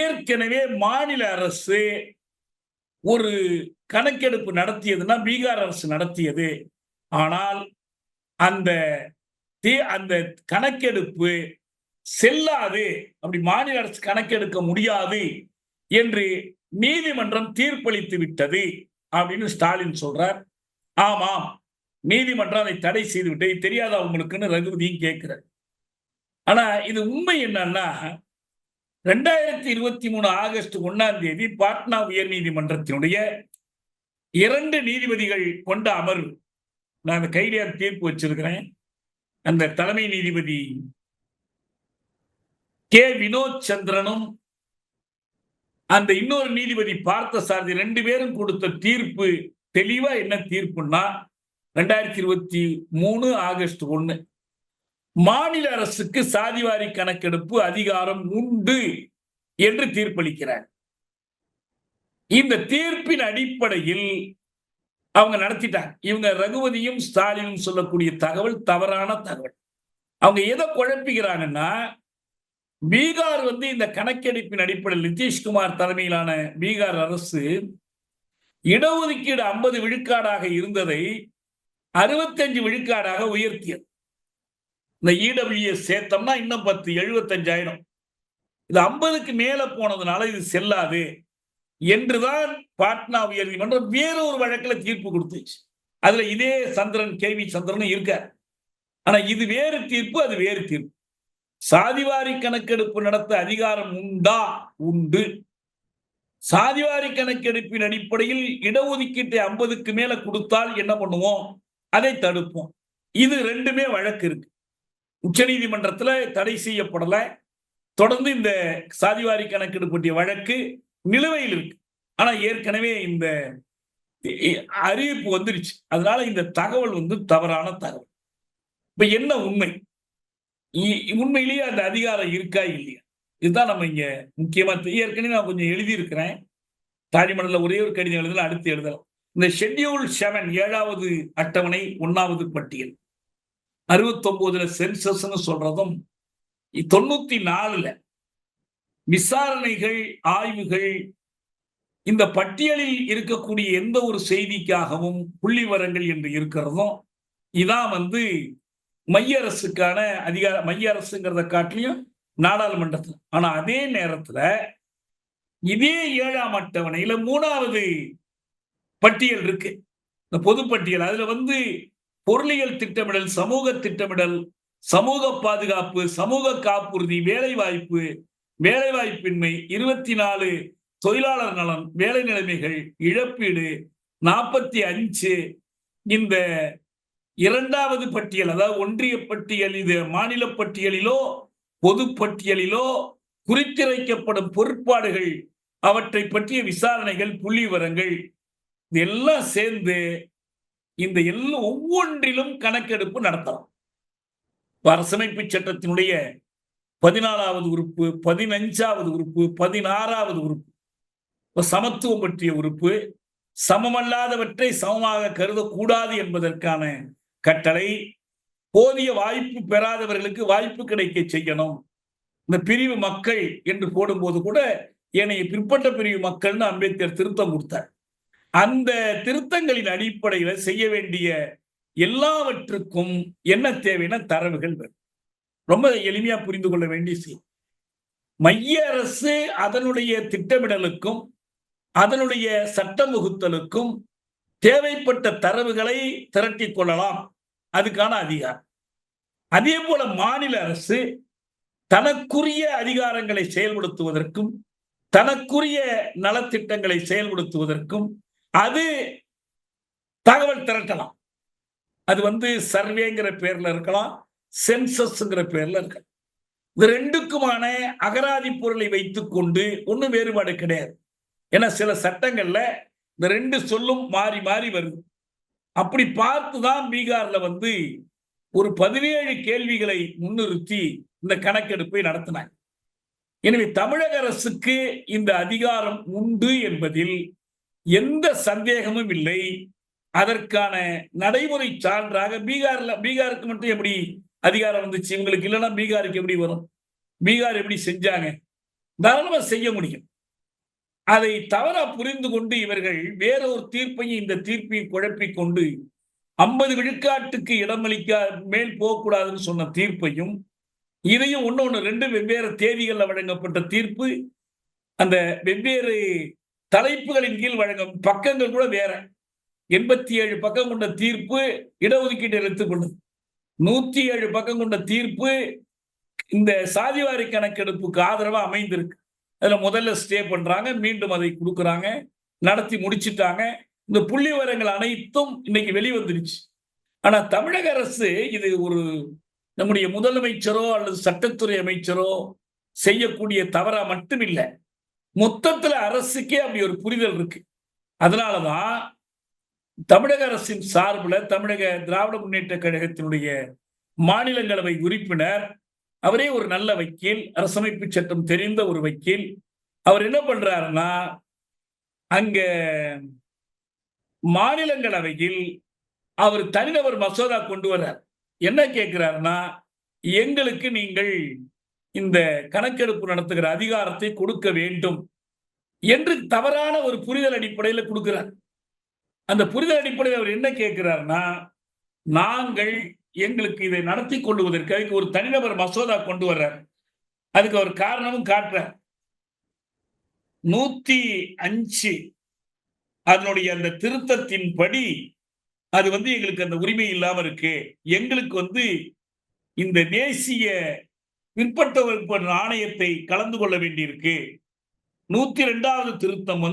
ஏற்கனவே மாநில அரசு ஒரு கணக்கெடுப்பு நடத்தியதுன்னா பீகார் அரசு நடத்தியது. ஆனால் அந்த கணக்கெடுப்பு செல்லாது, அப்படி மாநில அரசு கணக்கெடுக்க முடியாது என்று நீதிமன்றம் தீர்ப்பளித்து விட்டது அப்படின்னு ஸ்டாலின் சொல்றார். ஆமாம், நீதிமன்றம் அதை தடை செய்து விட்டது, தெரியாதா உங்களுக்குன்னு ரகுபதியும் கேட்கிறார். ஆனா இது உண்மை என்னன்னா, 2023 ஆகஸ்ட் 1ஆம் தேதி பாட்னா உயர் நீதிமன்றத்தினுடைய 2 நீதிபதிகள் கொண்ட அமர்வு, நான் அந்த கைதியார் தீர்ப்பு வச்சிருக்கிறேன். அந்த தலைமை நீதிபதி கே வினோத் சந்திரனும் அந்த இன்னொரு நீதிபதி பார்த்த சாரதி 2 பேரும் கொடுத்த தீர்ப்பு தெளிவா என்ன தீர்ப்புன்னா, 2023 ஆகஸ்ட் 1 மாநில அரசுக்கு சாதிவாரி கணக்கெடுப்பு அதிகாரம் உண்டு என்று தீர்ப்பளிக்கிறார். இந்த தீர்ப்பின் அடிப்படையில் அவங்க நடத்திட்டாங்க. இவங்க ரகுபதியும் ஸ்டாலினும் சொல்லக்கூடிய தகவல் தவறான தகவல். அவங்க எதை குழப்பிக்கிறாங்கன்னா, பீகார் இந்த கணக்கெடுப்பின் அடிப்படையில் நிதிஷ்குமார் தலைமையிலான பீகார் அரசு இடஒதுக்கீடு 50 விழுக்காடாக இருந்ததை 65 விழுக்காடாக உயர்த்தியது. இந்த இடபிள்யூஎஸ் சேர்த்தோம்னா இன்னும் 10 75,000. இது 50க்கு மேல போனதுனால இது செல்லாது என்றுதான் பாட்னா உயர் நீதிமன்றம் வேறொரு வழக்கில் தீர்ப்பு கொடுத்துச்சு. அதுல இதே சந்திரன், கேவி சந்திரன் இருக்கார். ஆனா இது வேறு தீர்ப்பு, அது வேறு தீர்ப்பு. சாதிவாரி கணக்கெடுப்பு நடத்த அதிகாரம் உண்டா? உண்டு. சாதிவாரி கணக்கெடுப்பின் அடிப்படையில் இடஒதுக்கீட்டை 50க்கு மேல கொடுத்தால் என்ன பண்ணுவோம்? அதை தடுப்போம். இது 2மே வழக்கு இருக்கு. உச்ச நீதிமன்றத்தில் தடை செய்யப்படல. தொடர்ந்து இந்த சாதிவாரி கணக்கெடுப்பு பற்றிய வழக்கு நிலுவையில் இருக்கு. ஆனா ஏற்கனவே இந்த அறிவிப்பு வந்துருச்சு. அதனால இந்த தகவல் தவறான தகவல். இப்ப என்ன உண்மை? உண்மையிலேயே அந்த அதிகாரம் இருக்கா இல்லையா? இதுதான் நம்ம இங்க முக்கியமா ஏற்கனவே நான் கொஞ்சம் எழுதியிருக்கிறேன். தாஜ்மஹல்ல ஒரே ஒரு கடிதம் எழுதல, அடுத்து எழுதலாம். இந்த ஷெட்யூல் 7 7வது அட்டவணை 1வது பட்டியல் 69ல சென்சஸ்ன்னு சொல்றதும் 94ல விசாரணைகள், ஆய்வுகள், இந்த பட்டியலில் இருக்கக்கூடிய எந்த ஒரு செய்திக்காகவும் புள்ளி விவரங்கள் என்று இருக்கிறதும் இதான் மைய அரசுக்கான அதிகார. மைய அரசுங்கிறத காட்டிலையும் நாடாளுமன்றத்தில். ஆனா அதே நேரத்துல இதே 7ஆம் அட்டவணையில 3வது பட்டியல் இருக்கு, இந்த பொது பட்டியல். அதுல பொருளியல் திட்டமிடல், சமூக திட்டமிடல், சமூக பாதுகாப்பு, சமூக காப்புறுதி, வேலைவாய்ப்பு, வேலைவாய்ப்பின்மை, 24 தொழிலாளர் நலன், வேலை நிலைமைகள், இழப்பீடு, 45 இந்த 2வது பட்டியல், அதாவது ஒன்றிய பட்டியல், இது மாநில பட்டியலிலோ பொது பட்டியலிலோ குறித்திரைக்கப்படும் பொறுப்பாடுகள், அவற்றை பற்றிய விசாரணைகள், புள்ளி விவரங்கள், இதெல்லாம் சேர்ந்து இந்த ஒவ்வொன்றிலும் கணக்கெடுப்பு நடத்தலாம். அரசமைப்பு சட்டத்தினுடைய 14வது உறுப்பு, 15வது உறுப்பு, 16வது உறுப்பு, சமத்துவம் பற்றிய உறுப்பு, சமமல்லாதவற்றை சமமாக கருதக்கூடாது என்பதற்கான கட்டளை, போதிய வாய்ப்பு பெறாதவர்களுக்கு வாய்ப்பு கிடைக்க செய்யணும். இந்த பிரிவு மக்கள் என்று போடும்போது கூட ஏனைய பிற்பட்ட பிரிவு மக்கள்னு அம்பேத்கர் திருத்தம் கொடுத்தார். அந்த திருத்தங்களின் அடிப்படையில் செய்ய வேண்டிய எல்லாவற்றுக்கும் என்ன தேவைன்னா தரவுகள் வேணும். ரொம்ப எளிமையா புரிந்து கொள்ள வேண்டிய செய்தி. மைய அரசு அதனுடைய திட்டமிடலுக்கும் அதனுடைய சட்டம் வகுத்தலுக்கும் தேவைப்பட்ட தரவுகளை திரட்டிக் கொள்ளலாம், அதுக்கான அதிகாரம். அதே போல மாநில அரசு தனக்குரிய அதிகாரங்களை செயல்படுத்துவதற்கும் தனக்குரிய நலத்திட்டங்களை செயல்படுத்துவதற்கும் அது தகவல் திரட்டலாம். அது சர்வேங்கிற பேர்ல இருக்கலாம், சென்சஸ்ங்கிற பேர்ல இருக்கலாம். இது ரெண்டுக்குமான அகராதி பொருளை வைத்துக் கொண்டு ஒன்னும் வேறுபாடு கிடையாது. ஏன்னா சில சட்டங்கள்ல இந்த ரெண்டு சொல்லும் மாறி மாறி வருது. அப்படி பார்த்துதான் பீகார்ல ஒரு 17 கேள்விகளை முன்னிறுத்தி இந்த கணக்கெடுப்பை நடத்தினாங்க. எனவே தமிழக அரசுக்கு இந்த அதிகாரம் உண்டு என்பதில் எந்த சந்தேகமும் இல்லை. அதற்கான நடைமுறை சான்றாக பீகாருக்கு மட்டும் எப்படி அதிகாரம் வந்துச்சு, இவங்களுக்கு இல்லைன்னா பீகாருக்கு எப்படி வரும்? பீகார் எப்படி செஞ்சாங்க? தாராளமா செய்ய முடியும். அதை தவறா புரிந்து கொண்டு இவர்கள் வேற ஒரு தீர்ப்பையும் இந்த தீர்ப்பையும் குழப்பிக் கொண்டு 50 விழுக்காட்டுக்கு இடமளிக்க மேல் போகக்கூடாதுன்னு சொன்ன தீர்ப்பையும் இதையும் ஒன்னொன்னு 2 வெவ்வேறு தேதிகளில் வழங்கப்பட்ட தீர்ப்பு, அந்த வெவ்வேறு தலைப்புகளின் கீழ் வழங்கும் பக்கங்கள் கூட வேற. 87 பக்கம் கொண்ட தீர்ப்பு இடஒதுக்கீட்டை எடுத்துக் கொண்டது. 107 பக்கம் கொண்ட தீர்ப்பு இந்த சாதிவாரி கணக்கெடுப்புக்கு ஆதரவா அமைந்திருக்கு. அதுல முதல்ல ஸ்டே பண்றாங்க, மீண்டும் அதை கொடுக்குறாங்க, நடத்தி முடிச்சிட்டாங்க. இந்த புள்ளி விவரங்கள் அனைத்தும் இன்னைக்கு வெளிவந்துருச்சு. ஆனா தமிழக அரசு இது ஒரு நம்முடைய முதலமைச்சரோ அல்லது சட்டத்துறை அமைச்சரோ செய்யக்கூடிய தவறா மட்டும் இல்லை, மொத்தத்துல அரசுக்கே அப்படி ஒரு புரிதல் இருக்கு. அதனாலதான் தமிழக அரசின் சார்பில் தமிழக திராவிட முன்னேற்ற கழகத்தினுடைய மாநிலங்களவை உறுப்பினர், அவரே ஒரு நல்ல வக்கீல், அரசமைப்பு சட்டம் தெரிந்த ஒரு வக்கீல், அவர் என்ன பண்றாருன்னா அங்க மாநிலங்களவையில் அவர் தனிநபர் மசோதா கொண்டு வர்றார். என்ன கேட்கிறாருன்னா, எங்களுக்கு நீங்கள் இந்த கணக்கெடுப்பு நடத்துகிற அதிகாரத்தை கொடுக்க வேண்டும் என்று தவறான ஒரு புரிதல் அடிப்படையில் கொடுக்கிறார். அந்த புரிதல் அடிப்படையில் அவர் என்ன கேட்கிறார்னா, நாங்கள் எங்களுக்கு இதை நடத்தி கொள்வதற்கு அதுக்கு ஒரு தனிநபர் மசோதா கொண்டு வர்றார். அதுக்கு ஒரு காரணமும் காட்டுறார். 105 அதனுடைய அந்த திருத்தத்தின் படி அது எங்களுக்கு அந்த உரிமை இல்லாம இருக்கு. எங்களுக்கு இந்த தேசிய பிற்பட்ட வகுப்பு ஆணையத்தை கலந்து கொள்ள வேண்டியிருக்கு. 102வது திருத்தம்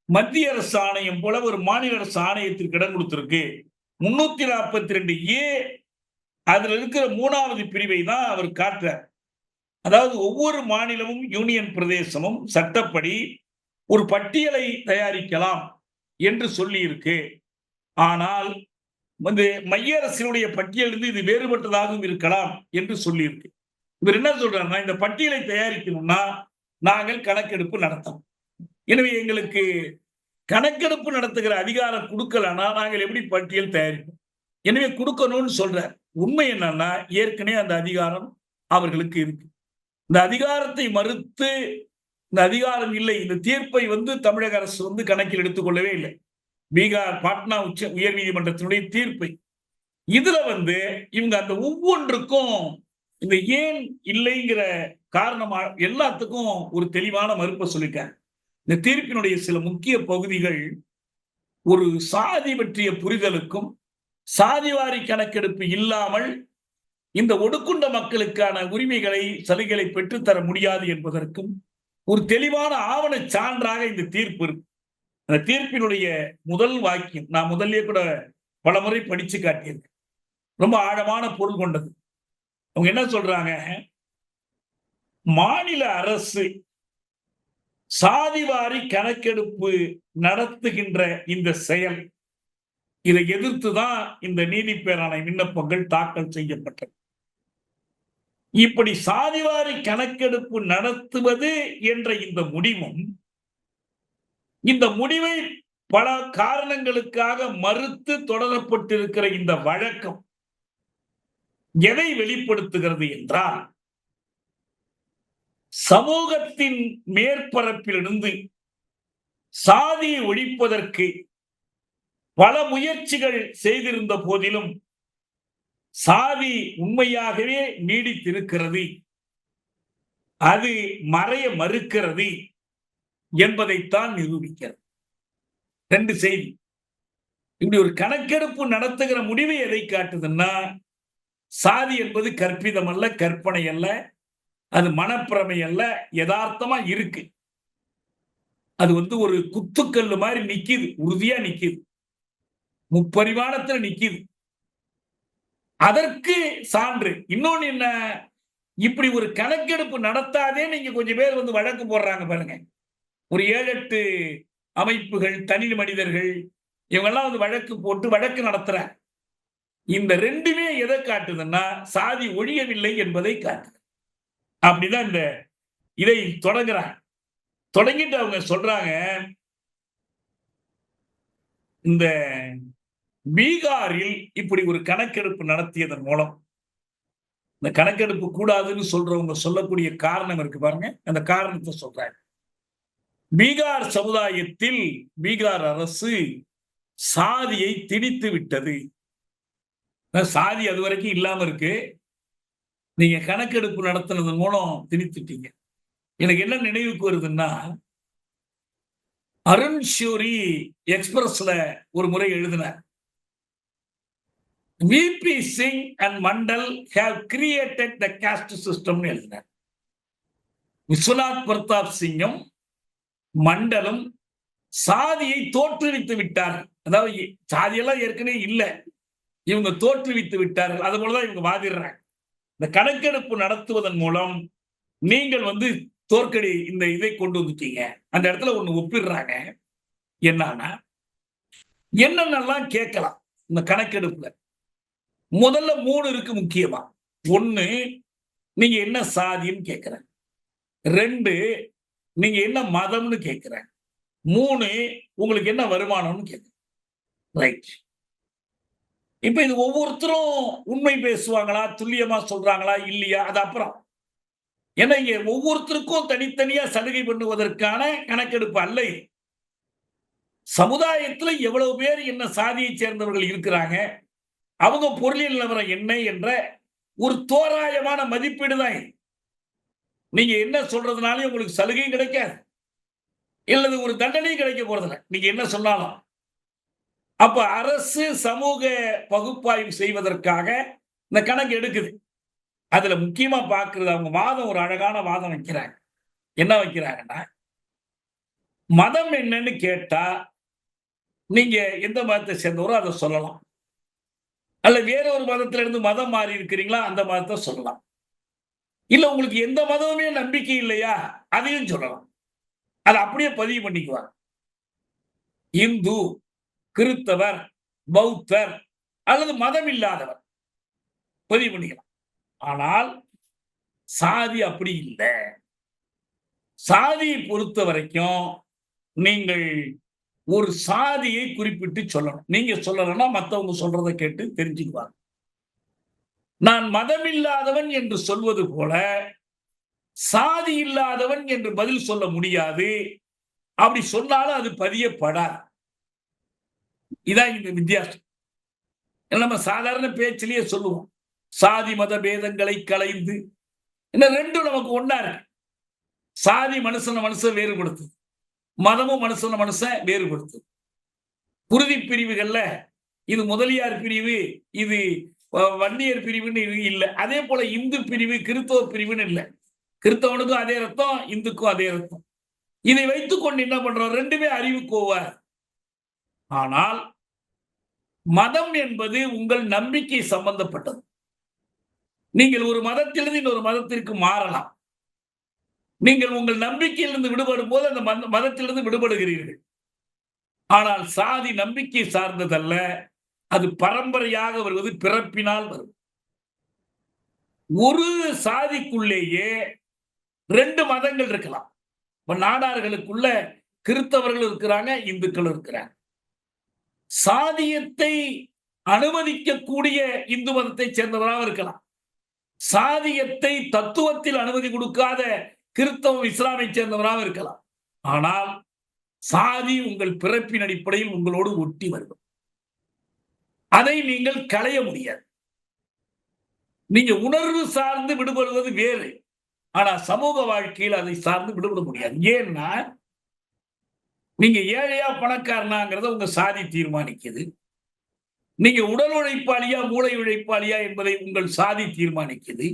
மத்திய அரசு ஆணையம் போல ஒரு மாநில அரசு ஆணையத்திற்கு இடம் கொடுத்திருக்கு. 342A அதுல இருக்கிற 3வது பிரிவை தான் அவர் காட்டுறார். அதாவது ஒவ்வொரு மாநிலமும் யூனியன் பிரதேசமும் சட்டப்படி ஒரு பட்டியலை தயாரிக்கலாம் என்று சொல்லி இருக்கு. ஆனால் மைய அரசினுடைய பட்டியலிருந்து இது வேறுபட்டதாகவும் இருக்கலாம் என்று சொல்லி இருக்கு. இவர் என்ன சொல்றாருன்னா, இந்த பட்டியலை தயாரிக்கணும்னா நாங்கள் கணக்கெடுப்பு நடத்தணும். எனவே எங்களுக்கு கணக்கெடுப்பு நடத்துகிற அதிகாரம் கொடுக்கலன்னா நாங்கள் எப்படி பட்டியல் தயாரிப்போம்? எனவே கொடுக்கணும்னு சொல்றார். உண்மை என்னன்னா ஏற்கனவே அந்த அதிகாரம் அவர்களுக்கு இருக்கு. இந்த அதிகாரத்தை மறுத்து இந்த அதிகாரம் இல்லை, இந்த தீர்ப்பை தமிழக அரசு கணக்கில் எடுத்துக்கொள்ளவே இல்லை. பீகார் பாட்னா உயர் நீதிமன்றத்தினுடைய தீர்ப்பை இதுல இவங்க அந்த ஒவ்வொன்றுக்கும் இந்த ஏன் இல்லைங்கிற காரணமா எல்லாத்துக்கும் ஒரு தெளிவான மறுப்பை சொல்லிட்டாங்க. இந்த தீர்ப்பினுடைய சில முக்கிய பகுதிகள் ஒரு சாதி பற்றிய புரிதலுக்கும் சாதிவாரி கணக்கெடுப்பு இல்லாமல் இந்த ஒடுக்குண்ட மக்களுக்கான உரிமைகளை சலுகைகளை பெற்றுத்தர முடியாது என்பதற்கும் ஒரு தெளிவான ஆவண சான்றாக இந்த தீர்ப்பு இருக்கு. அந்த தீர்ப்பினுடைய முதல் வாக்கியம் நான் முதல்ல கூட பலமுறை படிச்சு காட்டியிருக்கேன். ரொம்ப ஆழமான பொருள் கொண்டது. அவங்க என்ன சொல்றாங்க, மாநில அரசு சாதிவாரி கணக்கெடுப்பு நடத்துகின்ற இந்த செயல், இதை எதிர்த்துதான் இந்த நீதி பேராணை விண்ணப்பங்கள் தாக்கல் செய்யப்பட்டது. இப்படி சாதிவாரி கணக்கெடுப்பு நடத்துவது என்ற இந்த முடிவும், இந்த முடிவை பல காரணங்களுக்காக மறுத்து தொடரப்பட்டிருக்கிற இந்த வழக்கம் எதை வெளிப்படுத்துகிறது என்றால், சமூகத்தின் மேற்பரப்பிலிருந்து சாதியை ஒழிப்பதற்கு பல முயற்சிகள் செய்திருந்த போதிலும் சாதி உண்மையாகவே நீடித்திருக்கிறது, அது மறைய மறுக்கிறது என்பதைத்தான் நிரூபிக்கிறது. ரெண்டு செய்தி. இப்படி ஒரு கணக்கெடுப்பு நடத்துகிற முடிவை எதை காட்டுதுன்னா, சாதி என்பது கற்பிதம் அல்ல, கற்பனை அல்ல, அது மனப்பிரமை அல்ல, யதார்த்தமா இருக்கு. அது ஒரு குத்துக்கல்லு மாதிரி நிக்குது, உறுதியா நிக்குது, முப்பரிமாணத்துல நிக்குது. அதற்கு சான்று. இன்னொன்னு என்ன, இப்படி ஒரு கணக்கெடுப்பு நடத்தாதே நீங்க கொஞ்சம் பேர் வழக்கு போடுறாங்க பாருங்க. ஒரு 7-8 அமைப்புகள், தனி மனிதர்கள், இவங்கெல்லாம் வழக்கு போட்டு வழக்கு நடத்துற. இந்த ரெண்டுமே எதை காட்டுதுன்னா, சாதி ஒழியவில்லை என்பதை காட்டுது. அப்படிதான் இந்த இதை தொடங்குறாங்க. தொடங்கிட்டு அவங்க சொல்றாங்க, இந்த பீகாரில் இப்படி ஒரு கணக்கெடுப்பு நடத்தியதன் மூலம், இந்த கணக்கெடுப்பு கூடாதுன்னு சொல்றவங்க சொல்லக்கூடிய காரணம் இருக்கு பாருங்க, அந்த காரணத்தை சொல்றாங்க. பீகார் சமுதாயத்தில் பீகார் அரசு சாதியை திணித்து விட்டது. சாதி அது வரைக்கும் இல்லாம இருக்கு, நீங்க கணக்கெடுப்பு நடத்தினதன் மூலம் திணித்துட்டீங்க. எனக்கு என்ன நினைவுக்கு வருதுன்னா, அருண் ஷோரி எக்ஸ்பிரஸ்ல ஒரு முறை எழுதினார், V P Singh and Mandal have created the caste system எழுதினார். விஸ்வநாத் பிரதாப் சிங்கும் மண்டலும் சாதியை தோற்றுவித்து விட்டார்கள். அதாவது சாதியெல்லாம் ஏற்கனவே இல்லை, இவங்க தோற்றுவித்து விட்டார்கள். அது போலதான் இவங்க வாதிடுறாங்க. இந்த கணக்கெடுப்பு நடத்துவதன் மூலம் நீங்கள் தோற்கடி இந்த இதை கொண்டு வந்துட்டீங்க. அந்த இடத்துல ஒண்ணு ஒப்பிடுறாங்க. என்னன்னா, என்னென்னலாம் கேட்கலாம் இந்த கணக்கெடுப்புல. முதல்ல 3 இருக்கு முக்கியமா. 1, நீங்க என்ன சாதின்னு கேட்கிறேன். 2, நீங்க என்ன மதம்னு கேட்கிறேன். 3, உங்களுக்கு என்ன வருமானம்னு கேட்கிறேன். ரைட். இப்ப இது ஒவ்வொருத்தரும் உண்மை பேசுவாங்களா, துல்லியமா சொல்றாங்களா இல்லையா, அது அப்புறம். ஏன்னா இங்க ஒவ்வொருத்தருக்கும் தனித்தனியா சலுகை பண்ணுவதற்கான கணக்கெடுப்பு அல்ல. சமுதாயத்துல எவ்வளவு பேர் என்ன சாதியை சேர்ந்தவர்கள் இருக்கிறாங்க, அவங்க பொருளியல் நிலவரம் என்ன என்ற ஒரு தோராயமான மதிப்பீடு தான். நீங்க என்ன சொல்றதுனால உங்களுக்கு சலுகையும் கிடைக்காது, இல்லது ஒரு தண்டனையும் கிடைக்க போறதில்லை நீங்க என்ன சொன்னாலும். அப்ப அரசு சமூக பகுப்பாய்வு செய்வதற்காக இந்த கணக்கு எடுக்குது. அதுல முக்கியமா பார்க்கிறது, அவங்க வாதம் ஒரு அழகான வாதம் வைக்கிறாங்க. என்ன வைக்கிறாங்கன்னா, மதம் என்னன்னு கேட்டா நீங்க எந்த மதத்தை சேர்ந்தவரோ அதை சொல்லலாம், அல்ல வேற ஒரு மதத்துல இருந்து மதம் மாறி இருக்கிறீங்களா அந்த மதத்தை சொல்லலாம், இல்ல உங்களுக்கு எந்த மதமுமே நம்பிக்கை இல்லையா அதையும் சொல்லலாம். அதை அப்படியே பதிவு பண்ணிக்குவாங்க. இந்து, கிறிஸ்தவர், பௌத்தர் அல்லது மதம் இல்லாதவர் பதிவு பண்ணிக்கலாம். ஆனால் சாதி அப்படி இல்லை. சாதியை பொறுத்த வரைக்கும் நீங்கள் ஒரு சாதியை குறிப்பிட்டு சொல்லணும். நீங்க சொல்லலன்னா மத்தவங்க சொல்றதை கேட்டு தெரிஞ்சுக்குவாங்க. நான் மதமில்லாதவன் என்று சொல்வது போல சாதி இல்லாதவன் என்று பதில் சொல்ல முடியாது. அப்படி சொன்னாலும் அது பதியப்படாது. இதான் இந்த வித்தியாசம். நம்ம சாதாரண பேச்சிலேயே சொல்லுவோம். சாதி மத பேதங்களை களைந்து இந்த ரெண்டும் நமக்கு ஒண்ணா இருக்கு. சாதி மனுஷன மனுஷன் வேறுபடுத்துது. மதமும் மனுஷன மனுஷன் வேறுபடுத்துது. குருதி பிரிவுகள்ல இது முதலியார் பிரிவு, இது வன்னியர் பிரிவுன்னு இல்ல. அதே போல இந்து பிரிவு, கிறிஸ்தவ பிரிவுன்னு இல்ல. கிறிஸ்தவனுக்கும் அதே ரத்தம், இந்துக்கும் அதே ரத்தம். இதை வைத்துக் கொண்டு என்ன பண்றோம்? ரெண்டுமே அறிவுக்கு ஒவ்வாது. ஆனால் மதம் என்பது உங்கள் நம்பிக்கை சம்பந்தப்பட்டது. நீங்கள் ஒரு மதத்திலிருந்து இன்னொரு மதத்திற்கு மாறலாம். நீங்கள் உங்கள் நம்பிக்கையிலிருந்து விடுபடும் போது அந்த மதத்திலிருந்து விடுபடுகிறீர்கள். ஆனால் சாதி நம்பிக்கை சார்ந்ததல்ல. அது பரம்பரையாக வருவது, பிறப்பினால் வரும். ஒரு சாதிக்குள்ளேயே 2 மதங்கள் இருக்கலாம். நாடார்களுக்குள்ள கிறிஸ்தவர்கள் இருக்கிறாங்க, இந்துக்கள் இருக்கிறாங்க. சாதியத்தை அனுமதிக்கக்கூடிய இந்து மதத்தை சேர்ந்தவராக இருக்கலாம். சாதியத்தை தத்துவத்தில் அனுமதி கொடுக்காத கிறிஸ்தவ இஸ்லாமை சேர்ந்தவராக இருக்கலாம். ஆனால் சாதி உங்கள் பிறப்பின் அடிப்படையில் உங்களோடு ஒட்டி வரும். அதை நீங்கள் களைய முடியாது. நீங்க உணர்வு சார்ந்து விடுபடுவது வேறு. ஆனா சமூக வாழ்க்கையில் அதை சார்ந்து விடுபட முடியாது. ஏன்னா நீங்க ஏழையா பணக்காரனாங்கிறத உங்க சாதி தீர்மானிக்குது. நீங்க உடல் உழைப்பாளியா மூளை உழைப்பாளியா என்பதை உங்கள் சாதி தீர்மானிக்குது.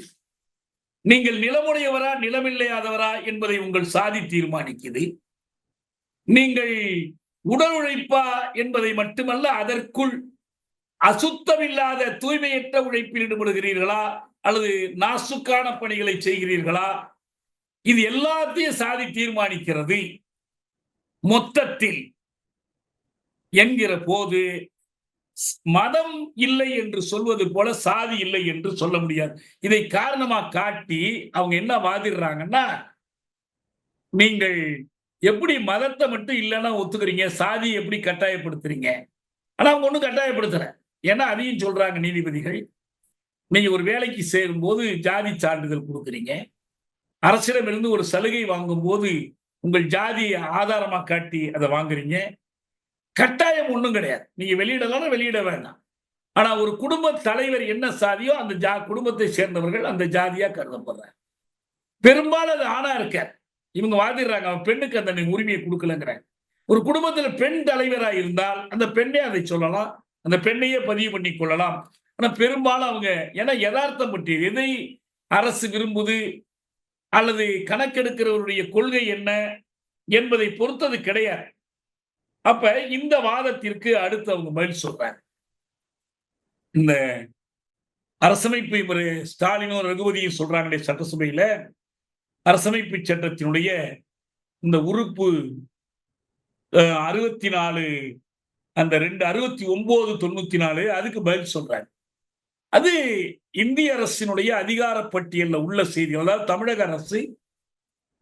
நீங்கள் நிலமுடையவரா நிலமில்லையாதவரா என்பதை உங்கள் சாதி தீர்மானிக்குது. நீங்கள் உடல் உழைப்பா என்பதை மட்டுமல்ல, அதற்குள் அசுத்தமில்லாத தூய்மையற்ற உழைப்பில் ஈடுபடுகிறீர்களா அல்லது நாசுக்கான பணிகளை செய்கிறீர்களா, இது எல்லாத்தையும் சாதி தீர்மானிக்கிறது மொத்தத்தில் என்கிற போது மதம் இல்லை என்று சொல்வது போல சாதி இல்லை என்று சொல்ல முடியாது. இதை காரணமா காட்டி அவங்க என்ன வாதிடுறாங்கன்னா, நீங்கள் எப்படி மதத்தை மட்டும் இல்லைன்னா ஒத்துக்கிறீங்க, சாதி எப்படி கட்டாயப்படுத்துறீங்க? ஆனா அவங்க ஒன்றும் கட்டாயப்படுத்தல. ஏன்னா அதையும் சொல்றாங்க நீதிபதிகள். நீங்க ஒரு வேலைக்கு சேரும் போது ஜாதி சான்றிதழ் கொடுக்குறீங்க. அரசிடமிருந்து ஒரு சலுகை வாங்கும் போது உங்கள் ஜாதியை ஆதாரமா காட்டி அதை வாங்குறீங்க. கட்டாயம் ஒண்ணும் கிடையாது. நீங்க வெளியிடலாம், வெளியிட வேண்டாம். ஆனா ஒரு குடும்ப தலைவர் என்ன சாதியோ அந்த குடும்பத்தை சேர்ந்தவர்கள் அந்த ஜாதியா கருதப்படுறாங்க. பெரும்பாலும் அது ஆணா இருக்க. இவங்க வாதிடுறாங்க அவன் பெண்ணுக்கு அந்த உரிமையை கொடுக்கலங்கிறாங்க. ஒரு குடும்பத்தில் பெண் தலைவரா இருந்தால் அந்த பெண்ணே அதை சொல்லலாம், அந்த பெண்ணையே பதிவு பண்ணி கொள்ளலாம். ஆனா பெரும்பாலும் அவங்க ஏன்னா யதார்த்தம் பற்றி எதை அரசு விரும்புது அல்லது கணக்கெடுக்கிறவருடைய கொள்கை என்ன என்பதை பொறுத்தது கிடையாது. அப்ப இந்த வாதத்திற்கு அடுத்து அவங்க பதில் சொல்றாங்க. இந்த அரசமைப்பு ஸ்டாலினும் ரகுபதியும் சொல்றாங்களே சட்டசபையில, அரசமைப்பு சட்டத்தினுடைய இந்த உறுப்பு 64 அந்த 69/94 அதுக்கு பதில் சொல்றாங்க. அது இந்திய அரசினுடைய அதிகார பட்டியலில் உள்ள செய்தி. அதாவது தமிழக அரசு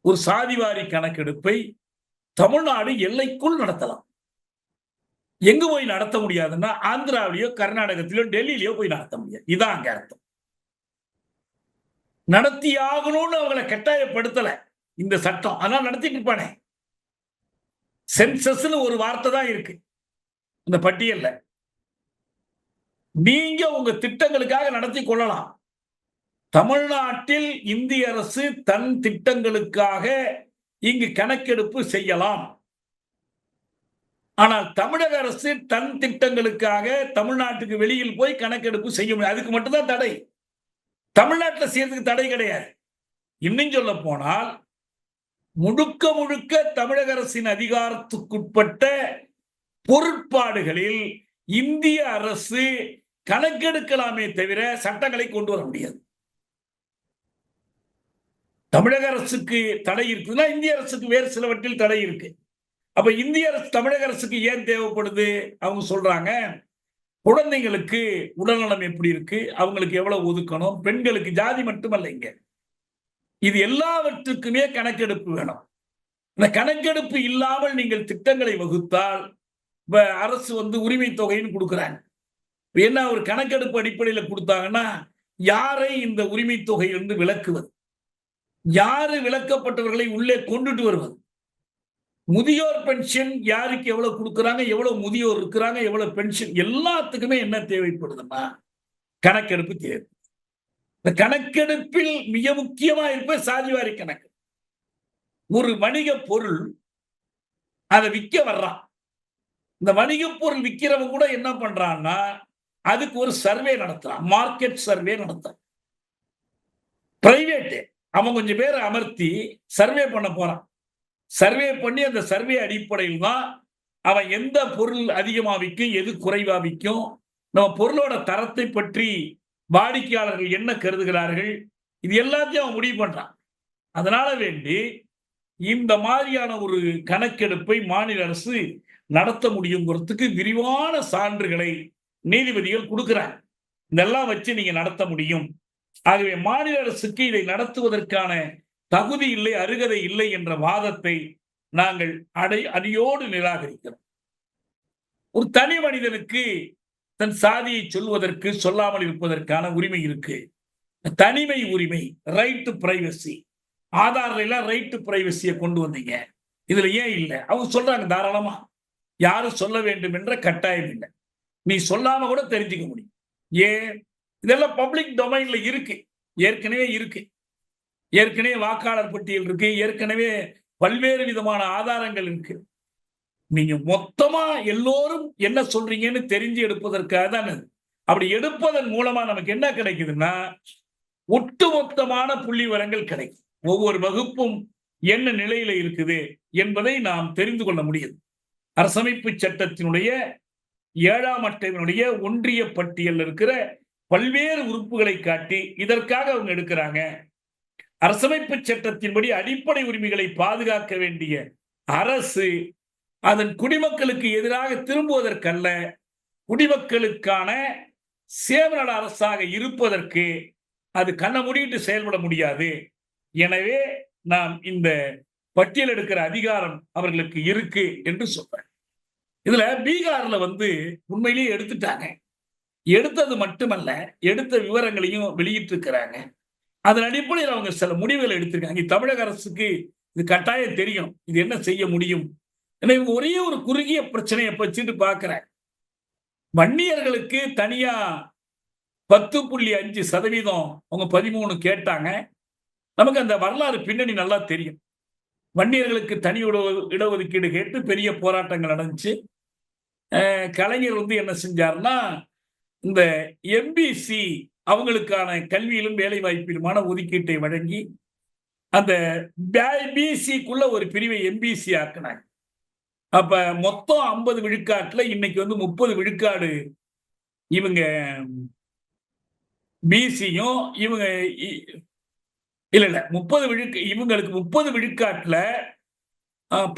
ஒரு சாதிவாரி கணக்கெடுப்பை தமிழ்நாடு எல்லைக்குள் நடத்தலாம். எங்க போய் நடத்த முடியாதுன்னா ஆந்திராவிலேயோ கர்நாடகத்திலோ டெல்லியிலயோ போய் நடத்த முடியாது. இதான் அங்க அர்த்தம். நடத்தி ஆகணும்னு அவங்களை கட்டாயப்படுத்தல இந்த சட்டம். அதனால நடத்திட்டு இருப்பானே. சென்சஸ்னு ஒரு வார்த்தை தான் இருக்கு இந்த பட்டியல்ல. நீங்க உங்க திட்டங்களுக்காக நடத்தி கொள்ளலாம். தமிழ்நாட்டில் இந்திய அரசு தன் திட்டங்களுக்காக இங்கு கணக்கெடுப்பு செய்யலாம். ஆனால் தமிழக அரசு தன் திட்டங்களுக்காக தமிழ்நாட்டுக்கு வெளியில் போய் கணக்கெடுப்பு செய்ய முடியாது. அதுக்கு மட்டும்தான் தடை. தமிழ்நாட்டில் செய்யறதுக்கு தடை கிடையாது. இன்னும் சொல்ல போனால் முழுக்க முழுக்க தமிழக அரசின் அதிகாரத்துக்குட்பட்ட பொருட்பாடுகளில் இந்திய அரசு கணக்கெடுக்கலாமே தவிர சட்டங்களை கொண்டு வர முடியாது. தமிழக அரசுக்கு தடை இருக்குதுன்னா இந்திய அரசுக்கு வேறு சிலவற்றில் தடை இருக்கு. அப்ப இந்திய அரசு தமிழக அரசுக்கு ஏன் தேவைப்படுது? அவங்க சொல்றாங்க, குழந்தைங்களுக்கு உடல்நலம் எப்படி இருக்கு, அவங்களுக்கு எவ்வளவு ஒதுக்கணும், பெண்களுக்கு, ஜாதி மட்டுமல்ல, இங்க இது எல்லாவற்றுக்குமே கணக்கெடுப்பு வேணும். இந்த கணக்கெடுப்பு இல்லாமல் நீங்கள் திட்டங்களை வகுத்தால் இப்ப அரசு உரிமை தொகைன்னு கொடுக்குறாங்க. என்ன ஒரு கணக்கெடுப்பு அடிப்படையில் கொடுத்தாங்கன்னா யாரை இந்த உரிமை தொகையிலிருந்து விலக்குவது, யாரு விலக்கப்பட்டவர்களை உள்ளே கொண்டுட்டு வருவது, முதியோர் பென்ஷன் யாருக்கு எவ்வளவு கொடுக்குறாங்க, எவ்வளவு முதியோர் இருக்கிறாங்க, எவ்வளவு பென்ஷன், எல்லாத்துக்குமே என்ன தேவைப்படுதுன்னா கணக்கெடுப்பு தேவை. இந்த கணக்கெடுப்பில் மிக முக்கியமா இருப்ப சாதிவாரி கணக்கு. ஒரு வணிக பொருள் அதை விற்க வர்றான், இந்த வணிக பொருள் விற்கிறவங்க கூட என்ன பண்றான்னா அதுக்கு ஒரு சர்வே நடத்துறான், மார்க்கெட் சர்வே நடத்துறான். பிரைவேட் அவன் கொஞ்சம் பேரை அமர்த்தி சர்வே பண்ண போறான். சர்வே பண்ணி அந்த சர்வே அடிப்படையில் தான் அவன் எந்த பொருள் அதிகமா விற்கும், எது குறைவா விற்கும், நம்ம பொருளோட தரத்தை பற்றி வாடிக்கையாளர்கள் என்ன கருதுகிறார்கள், இது எல்லாத்தையும் அவன் முடிவு பண்றான். அதனால வேண்டி இந்த மாதிரியான ஒரு கணக்கெடுப்பை மாநில அரசு நடத்த முடியுங்கிறதுக்கு விரிவான சான்றுகளை நீதிபதிகள் கொடுக்கிறாங்க. இதெல்லாம் வச்சு நீங்க நடத்த முடியும். ஆகவே மாநில அரசுக்கு இதை நடத்துவதற்கான தகுதி இல்லை, அருகதை இல்லை என்ற வாதத்தை நாங்கள் அடியோடு நிராகரிக்கிறோம். ஒரு தனி மனிதனுக்கு தன் சாதியை சொல்வதற்கு, சொல்லாமல் இருப்பதற்கான உரிமை இருக்கு. தனிமை உரிமை, ரைட் டு பிரைவசி. ஆதார்ல எல்லாம் ரைட் டு பிரைவசியை கொண்டு வந்தீங்க, இதுல ஏன் இல்லை? அவங்க சொல்றாங்க தாராளமா யாரும் சொல்ல வேண்டும் என்ற கட்டாயம் இல்லை, நீ சொல்லாம கூட தெரிஞ்சுக்க முடியும். ஏன்? இதெல்லாம் பப்ளிக் டொமைன்ல இருக்கு, ஏற்கனவே இருக்கு. ஏற்கனவே வாக்காளர் பட்டியல் இருக்கு, ஏற்கனவே பல்வேறு விதமான ஆதாரங்கள் இருக்கு. நீங்க மொத்தமா எல்லோரும் என்ன சொல்றீங்கன்னு தெரிஞ்சு எடுப்பதற்காக தான். அப்படி எடுப்பதன் மூலமா நமக்கு என்ன கிடைக்குதுன்னா ஒட்டுமொத்தமான புள்ளி விவரங்கள் கிடைக்கும். ஒவ்வொரு வகுப்பும் என்ன நிலையில இருக்குது என்பதை நாம் தெரிந்து கொள்ள முடியும். அரசமைப்பு சட்டத்தினுடைய 7ஆம் அட்டையினுடைய ஒன்றிய பட்டியல் இருக்கிற பல்வேறு உறுப்புகளை காட்டி இதற்காக அவங்க எடுக்கிறாங்க. அரசமைப்பு சட்டத்தின்படி அடிப்படை உரிமைகளை பாதுகாக்க வேண்டிய அரசு அதன் குடிமக்களுக்கு எதிராக திரும்புவதற்கல்ல, குடிமக்களுக்கான சேவநல அரசாக இருப்பதற்கு அது கண்ண மூடிட்டு செயல்பட முடியாது. எனவே நாம் இந்த பட்டியல் எடுக்கிற அதிகாரம் அவர்களுக்கு இருக்கு என்று சொல்றேன். இதுல பீகார்ல உண்மையிலேயே எடுத்துட்டாங்க. எடுத்தது மட்டுமல்ல, எடுத்த விவரங்களையும் வெளியிட்டு இருக்கிறாங்க. அதன் அடிப்படையில் அவங்க சில முடிவுகளை எடுத்திருக்காங்க. தமிழக அரசுக்கு இது கட்டாயம் தெரியும், இது என்ன செய்ய முடியும். இவங்க ஒரே ஒரு குறுகிய பிரச்சனையை வச்சுட்டு பார்க்கிறேன். வன்னியர்களுக்கு தனியா 10.5% அவங்க 13 கேட்டாங்க. நமக்கு அந்த வரலாறு பின்னணி நல்லா தெரியும். வன்னியர்களுக்கு தனி இடஒதுக்கீடு கேட்டு பெரிய போராட்டங்கள் நடந்துச்சு. கலைஞர் என்ன செஞ்சாருன்னா இந்த எம்பிசி அவங்களுக்கான கல்வியிலும் வேலை வாய்ப்பிலுமான ஒதுக்கீட்டை வழங்கி அந்த பிசிக்குள்ள ஒரு பிரிவை எம்பிசி ஆக்கினாங்க. அப்ப மொத்தம் 50 விழுக்காட்டுல இன்னைக்கு 30 விழுக்காடு இவங்க பிசியும், இவங்க இல்ல 30 இவங்களுக்கு 30 விழுக்காட்டுல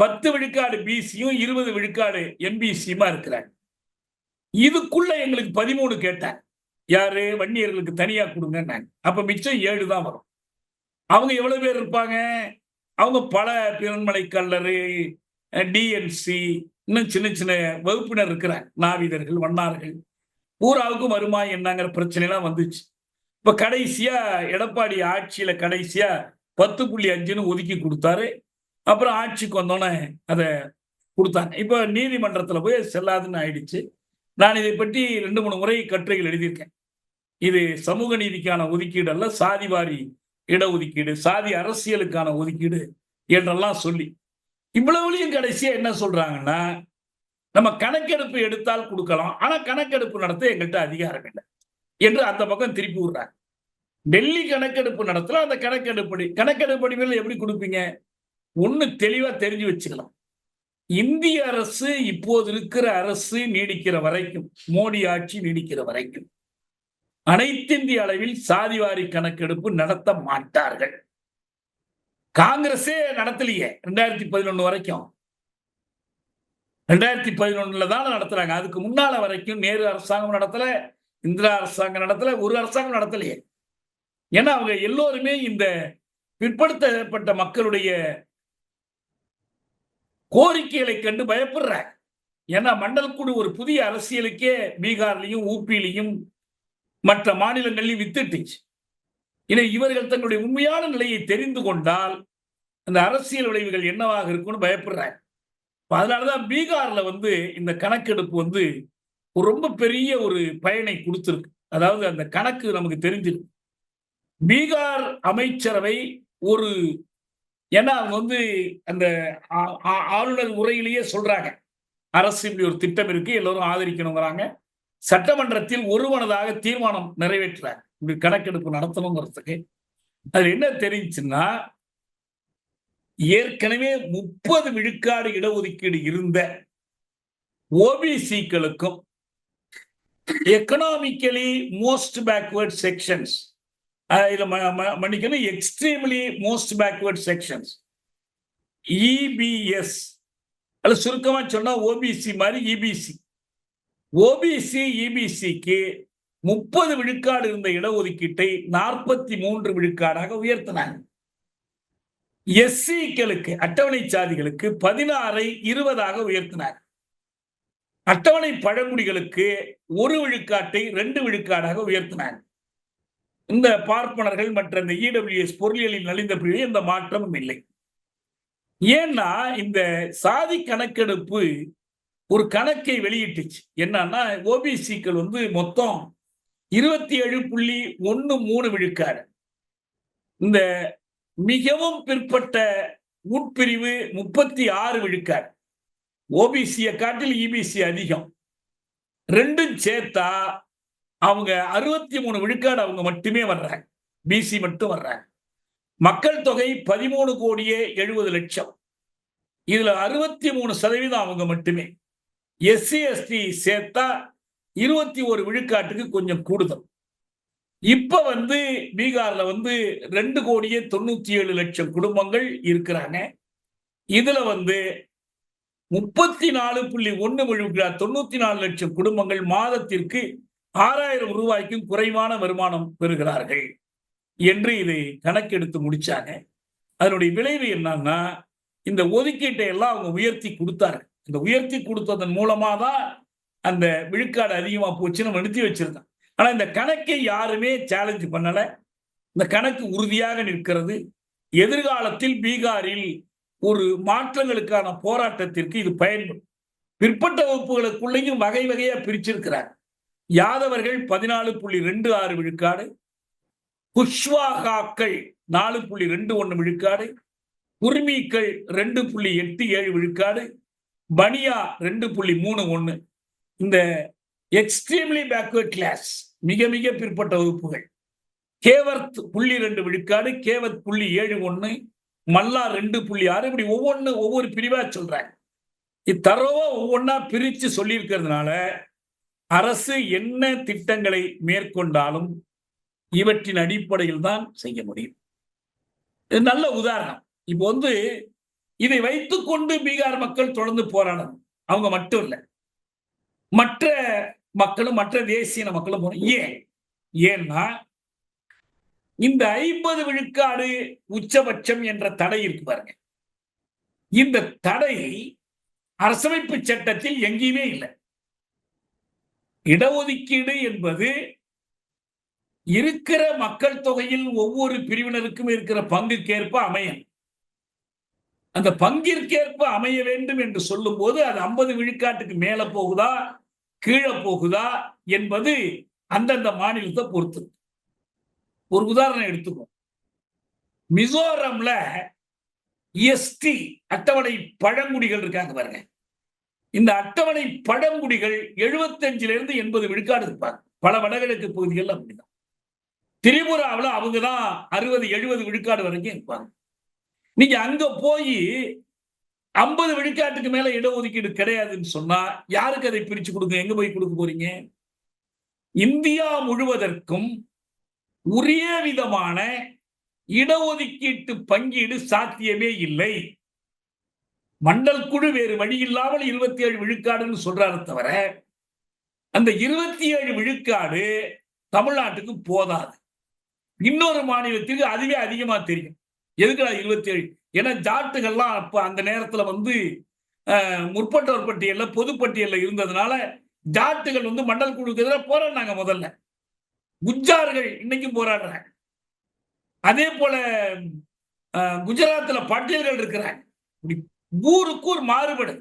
10 விழுக்காடு பிசியும் 20 விழுக்காடு எம்பிசியுமா இருக்கிறாங்க. இதுக்குள்ள எங்களுக்கு 13 கேட்டாங்க. யாரு? வன்னியர்களுக்கு தனியா கொடுங்க. அப்ப மிச்சம் 7 தான் வரும். அவங்க எவ்வளவு பேர் இருப்பாங்க? அவங்க பல பிறன்மலை கல்லறு, டிஎன்சி, இன்னும் சின்ன சின்ன வகுப்பினர் இருக்கிறாங்க. நாவிதர்கள், வண்ணார்கள். பூராவுக்கும் வருமா என்னங்கிற பிரச்சனை எல்லாம் வந்துச்சு. இப்ப கடைசியா எடப்பாடி ஆட்சியில கடைசியா 10.5 ஒதுக்கி கொடுத்தாரு. அப்புறம் ஆட்சிக்கு வந்தோன்னே அதை கொடுத்தாங்க. இப்ப நீதிமன்றத்துல போய் செல்லாதுன்னு ஆயிடுச்சு. நான் இதை பற்றி 2-3 முறை கட்டுரைகள் எழுதியிருக்கேன். இது சமூக நீதிக்கான ஒதுக்கீடு அல்ல, சாதிவாரி இடஒதுக்கீடு, சாதி அரசியலுக்கான ஒதுக்கீடு என்றெல்லாம் சொல்லி இவ்வளவுலையும் கடைசியா என்ன சொல்றாங்கன்னா, நம்ம கணக்கெடுப்பு எடுத்தால் கொடுக்கலாம், ஆனா கணக்கெடுப்பு நடத்த எங்கள்கிட்ட அதிகாரம் இல்லை என்று அந்த பக்கம் திருப்பி விடுறாங்க. டெல்லி கணக்கெடுப்பு நடத்தல, அந்த கணக்கெடுப்பு எப்படி கொடுப்பீங்க? ஒண்ணு தெளிவா தெரிஞ்சு வச்சுக்கலாம். இந்திய அரசு இப்போது இருக்கிற அரசு நீடிக்கிற வரைக்கும், மோடி ஆட்சி நீடிக்கிற வரைக்கும் அனைத்திந்திய அளவில் சாதிவாரி கணக்கெடுப்பு நடத்த மாட்டார்கள். காங்கிரஸே நடத்தலையே 2011 வரைக்கும். 2011 தான் நடத்துறாங்க. அதுக்கு முன்னால வரைக்கும் நேரு அரசாங்கம் நடத்தல, இந்திரா அரசாங்கம் நடத்தல, ஒரு அரசாங்கம் நடத்தலையே. ஏன்னா அவங்க எல்லோருமே இந்த பிற்படுத்தப்பட்ட மக்களுடைய கோரிக்கைகளை கண்டு பயப்படுறாங்க. ஏன்னா மண்டல் குழு ஒரு புதிய அரசியலுக்கே பீகார்லையும் ஊபிலையும் மற்ற மாநிலங்களிலும் வித்துட்டுச்சு. இனி இவர்கள் தங்களுடைய உண்மையான நிலையை தெரிந்து கொண்டால் அந்த அரசியல் விளைவுகள் என்னவாக இருக்கும்னு பயப்படுறாங்க. அதனாலதான் பீகார்ல இந்த கணக்கெடுப்பு ரொம்ப பெரிய ஒரு பயனை கொடுத்திருக்கு. அதாவது அந்த கணக்கு நமக்கு தெரிஞ்சிருக்கு. பீகார் அமைச்சரவை ஒரு ஏன்னா அவங்க அந்த ஆளுநர் உரையிலேயே சொல்றாங்க, அரசு இப்படி ஒரு திட்டம் இருக்கு, எல்லாரும் ஆதரிக்கணுங்கிறாங்க. சட்டமன்றத்தில் ஒருமனதாக தீர்மானம் நிறைவேற்றுறாங்க இப்படி கணக்கெடுப்பு நடத்தணுங்கிறதுக்கு. அது என்ன தெரிஞ்சுன்னா, ஏற்கனவே 30 விழுக்காடு இடஒதுக்கீடு இருந்த ஓபிசிக்களுக்கும் எக்கனாமிக்கலி மோஸ்ட் பேக்வர்ட் செக்ஷன்ஸ், மன்னிக்கணும், extremely most backward sections, EPS, அது சுருக்கமா சொன்னா ஓபிசி மாதிரி இபிசி. ஓபிசி இபிசிக்கு 30 விழுக்காடு இருந்த இடஒதுக்கீட்டை 43 விழுக்காடாக உயர்த்தினாங்க. எஸ்சிக்களுக்கு, அட்டவணை சாதிகளுக்கு 16ஐ 20ஆக உயர்த்தினார். அட்டவணை பழங்குடிகளுக்கு 1 விழுக்காட்டை 2 விழுக்காடாக உயர்த்தினார். இந்த பார்ப்பனர்கள் மற்ற இந்த இடபிள்யூஎஸ் பொருளியலில் நலிந்த பிரிவு எந்த மாற்றமும் இல்லை. ஏன்னா இந்த சாதி கணக்கெடுப்பு ஒரு கணக்கை வெளியிட்டுச்சு. என்னன்னா ஓபிசிக்கள் மொத்தம் 27.13 விழுக்காடு, இந்த மிகவும் பிற்பட்ட உட்பிரிவு 36 விழுக்காடு. ஓபிசியை காட்டில் இபிசி அதிகம். ரெண்டும் சேர்த்தா அவங்க 63 விழுக்காடு அவங்க மட்டுமே வர்றாங்க. பிசி மட்டும் வர்றாங்க. மக்கள் தொகை 13,70,00,000. இதுல 63% அவங்க மட்டுமே. எஸ்சி எஸ்டி சேர்த்தா 21 விழுக்காட்டுக்கு கொஞ்சம் கூடுதல். இப்ப பீகார்ல 2,97,00,000 குடும்பங்கள் இருக்கிறாங்க. இதுல 34.1 விழுக்காடு 94 லட்சம் குடும்பங்கள் மாதத்திற்கு 6,000 ரூபாய்க்கும் குறைவான வருமானம் பெறுகிறார்கள் என்று இதை கணக்கெடுத்து முடிச்சாங்க. அதனுடைய விளைவு என்னன்னா, இந்த ஒதுக்கீட்டை எல்லாம் அவங்க உயர்த்தி கொடுத்தாங்க. இந்த உயர்த்தி கொடுத்ததன் மூலமா தான் அந்த விழுக்காடு அதிகமா போச்சுன்னு நிறுத்தி வச்சிருந்தாங்க. ஆனா இந்த கணக்கை யாருமே சேலஞ்ச் பண்ணல. இந்த கணக்கு உறுதியாக நிற்கிறது. எதிர்காலத்தில் பீகாரில் ஒரு மாற்றங்களுக்கான போராட்டத்திற்கு இது பயன்படும். பிற்பட்ட வகுப்புகளுக்குள்ளேயும் வகை வகையா பிரிச்சிருக்கிறார். யாதவர்கள் 14.26 விழுக்காடு, குஷ்வாகாக்கள் 4.21 விழுக்காடு, குர்மீக்கள் 2.87 விழுக்காடு, பனியா 2.31. இந்த எக்ஸ்ட்ரீம்லி பேக்வர்ட் கிளாஸ், மிக மிக பிற்பட்ட வகுப்புகள், கேவர்த் 0.2 விழுக்காடு, கேவத் 0.71, மல்லா 2.6. இப்படி ஒவ்வொரு பிரிவா சொல்றாங்க. இத்தரவா ஒவ்வொன்னா பிரிச்சு சொல்லி இருக்கிறதுனால அரசு என்ன திட்டங்களை மேற்கொண்டாலும் இவற்றின் அடிப்படையில் தான் செய்ய முடியும். இது நல்ல உதாரணம். இப்போ இதை வைத்துக் கொண்டு பீகார் மக்கள் தொடர்ந்து போராடணும். அவங்க மட்டும் இல்லை, மற்ற மக்களும் மற்ற தேசிய மக்களும் ஏன்னா இந்த 50 விழுக்காடு உச்சபட்சம் என்ற தடை இருக்கு பாருங்க. இந்த தடை அரசமைப்பு சட்டத்தில் எங்கேயுமே இல்லை. இடஒதுக்கீடு என்பது இருக்கிற மக்கள் தொகையில் ஒவ்வொரு பிரிவினருக்கும் இருக்கிற பங்குக்கேற்ப அமையும். அந்த பங்கிற்கேற்ப அமைய வேண்டும் என்று சொல்லும் போது அது 50 விழுக்காட்டுக்கு மேல போகுதா கீழே போகுதா என்பது அந்தந்த மாநிலத்தை பொறுத்து. ஒரு உதாரணம் எடுத்துக்கோ. மிசோரம்ல எஸ்டி அட்டவணை பழங்குடிகள் இருக்காங்க பாருங்க. இந்த அட்டவணை பழங்குடிகள் 75 to 80 விழுக்காடு இருப்பாங்க. பல வடகிழக்கு பகுதிகள் அப்படிதான். திரிபுராவில் அவங்கதான் 60-70 விழுக்காடு வரைக்கும் இருப்பாங்க. நீங்க அங்க போய் 50 விழுக்காட்டுக்கு மேல இடஒதுக்கீடு கிடையாதுன்னு சொன்னா யாருக்கு அதை பிரிச்சு கொடுங்க? எங்க போய் கொடுக்க போறீங்க? இந்தியா முழுவதற்கும் உரிய விதமான இடஒதுக்கீட்டு பங்கீடு சாத்தியமே இல்லை. மண்டல் குழு வேறு வழி இல்லாமல் 27 விழுக்காடுன்னு சொல்றாரு தவிர அந்த 27 விழுக்காடு தமிழ்நாட்டுக்கு போதாது. இன்னொரு மாநிலத்துக்கு அதுவே அதிகமா தெரியும். எதுக்குடா 27? ஏன்னா ஜாட்டுகள்லாம் அப்ப அந்த நேரத்துல முற்பட்டோர் பட்டியல்ல பொதுப்பட்டியல்ல இருந்ததுனால ஜாட்டுகள் மண்டல் குழுக்கு எதிராக போராடினாங்க. முதல்ல குஜார்கள் இன்னைக்கும் போராடுறாங்க. அதே போல குஜராத்ல பட்டியல்கள் இருக்கிறாங்க. ஊருக்கு ஒரு மாறுபடு.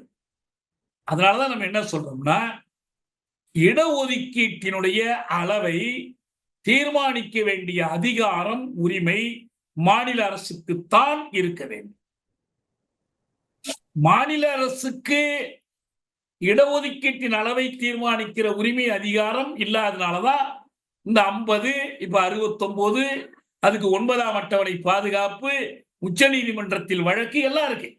அதனாலதான் நம்ம என்ன சொல்றோம்னா, இடஒதுக்கீட்டினுடைய அளவை தீர்மானிக்க வேண்டிய அதிகாரம், உரிமை மாநில அரசுக்குத்தான் இருக்க வேண்டும். மாநில அரசுக்கு இடஒதுக்கீட்டின் அளவை தீர்மானிக்கிற உரிமை அதிகாரம் இல்லாதனாலதான் இந்த 50 இப்ப 69 அதுக்கு 9ஆம் அட்டவணை பாதுகாப்பு உச்ச நீதிமன்றத்தில் வழக்கு எல்லாம் இருக்கு.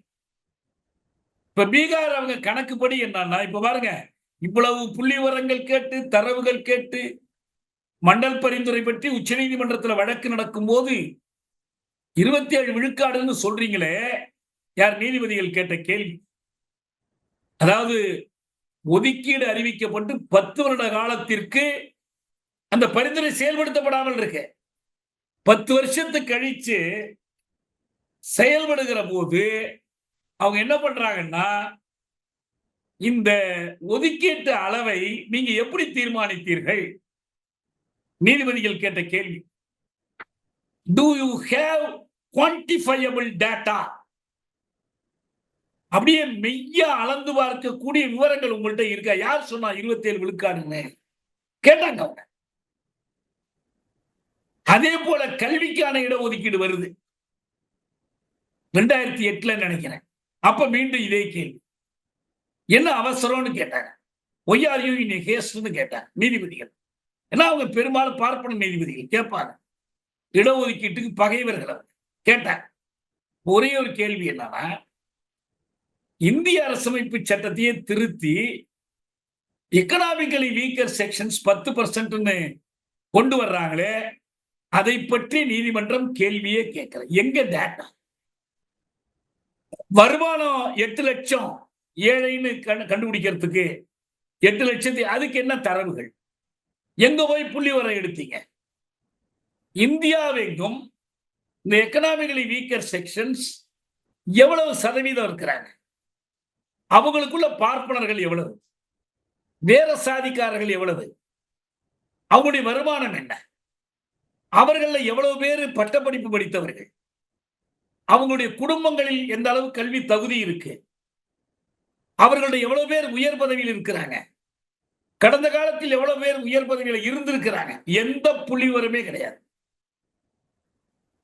இப்ப பீகார் அவங்க கணக்குப்படி என்னன்னா, இப்ப பாருங்க, இவ்வளவு புள்ளி விவரங்கள் கேட்டு தரவுகள் கேட்டு மண்டல் பரிந்துரை பற்றி உச்ச நீதிமன்றத்தில் வழக்கு நடக்கும் போது 27 விழுக்காடுன்னு சொல்றீங்களே, யார் நீதிபதிகள் கேட்ட கேள்வி. அதாவது ஒதுக்கீடு அறிவிக்கப்பட்டு 10 வருட காலத்திற்கு அந்த பரிந்துரை செயல்படுத்தப்படாமல் இருக்கு. 10 வருஷத்துக்கு கழிச்சு செயல்படுகிற போது அவங்க என்ன பண்றாங்கன்னா, இந்த ஒதுக்கீட்டு அளவை நீங்க எப்படி தீர்மானித்தீர்கள்? நீதிபதிகள் கேட்ட கேள்வி. Do you have quantifiable data? அப்படியே மெய்யா அளந்து பார்க்கக்கூடிய விவரங்கள் உங்கள்கிட்ட இருக்கா? யார் சொன்னா 27 விழுக்காடுன்னு கேட்டாங்க அவங்க. அதே போல கல்விக்கான இடஒதுக்கீடு வருது 2008 நினைக்கிறேன். அப்ப மீண்டும் இதே கேள்வி, என்ன அவசரம்னு கேட்டாங்க. Why are you in a haste கேட்டாங்க நீதிபதிகள். ஏன்னா அவங்க பெரும்பாலும் பார்ப்பன நீதிபதிகள் கேட்பாங்க. இடஒதுக்கீட்டுக்கு பகைவர்கள் கேட்டாங்க. ஒரே ஒரு கேள்வி என்னன்னா, இந்திய அரசமைப்பு சட்டத்தையே திருத்தி எக்கனாமிக்கலி வீக்கர் செக்ஷன்ஸ் 10% கொண்டு வர்றாங்களே, அதை பற்றி நீதிமன்றம் கேள்வியே கேட்கல. எங்க டேட்டா? வருமானம் 8 லட்சம் ஏழைன்னு கண்டுபிடிக்கிறதுக்கு 8 லட்சத்தை அதுக்கு என்ன தரவுகள்? எங்க போய் புள்ளி வர எடுத்தீங்க? இந்தியாவெங்கும் இந்த எக்கனாமிக்கலி வீக்கர் செக்ஷன்ஸ் எவ்வளவு சதவீதம் இருக்கிறாங்க? அவங்களுக்குள்ள பார்ப்பனர்கள் எவ்வளவு? வேற சாதிக்காரர்கள் எவ்வளவு? அவங்களுடைய வருமானம் என்ன? அவர்கள எவ்வளவு பேர் பட்டப்படிப்பு படித்தவர்கள்? அவங்களுடைய குடும்பங்களில் எந்த அளவு கல்வி தகுதி இருக்கு? அவர்களுடைய எவ்வளவு பேர் உயர் பதவியில் இருக்கிறாங்க? கடந்த காலத்தில் எவ்வளவு பேர் உயர் பதவியில் இருந்திருக்கிறாங்க? எந்த புள்ளிவரமே கிடையாது.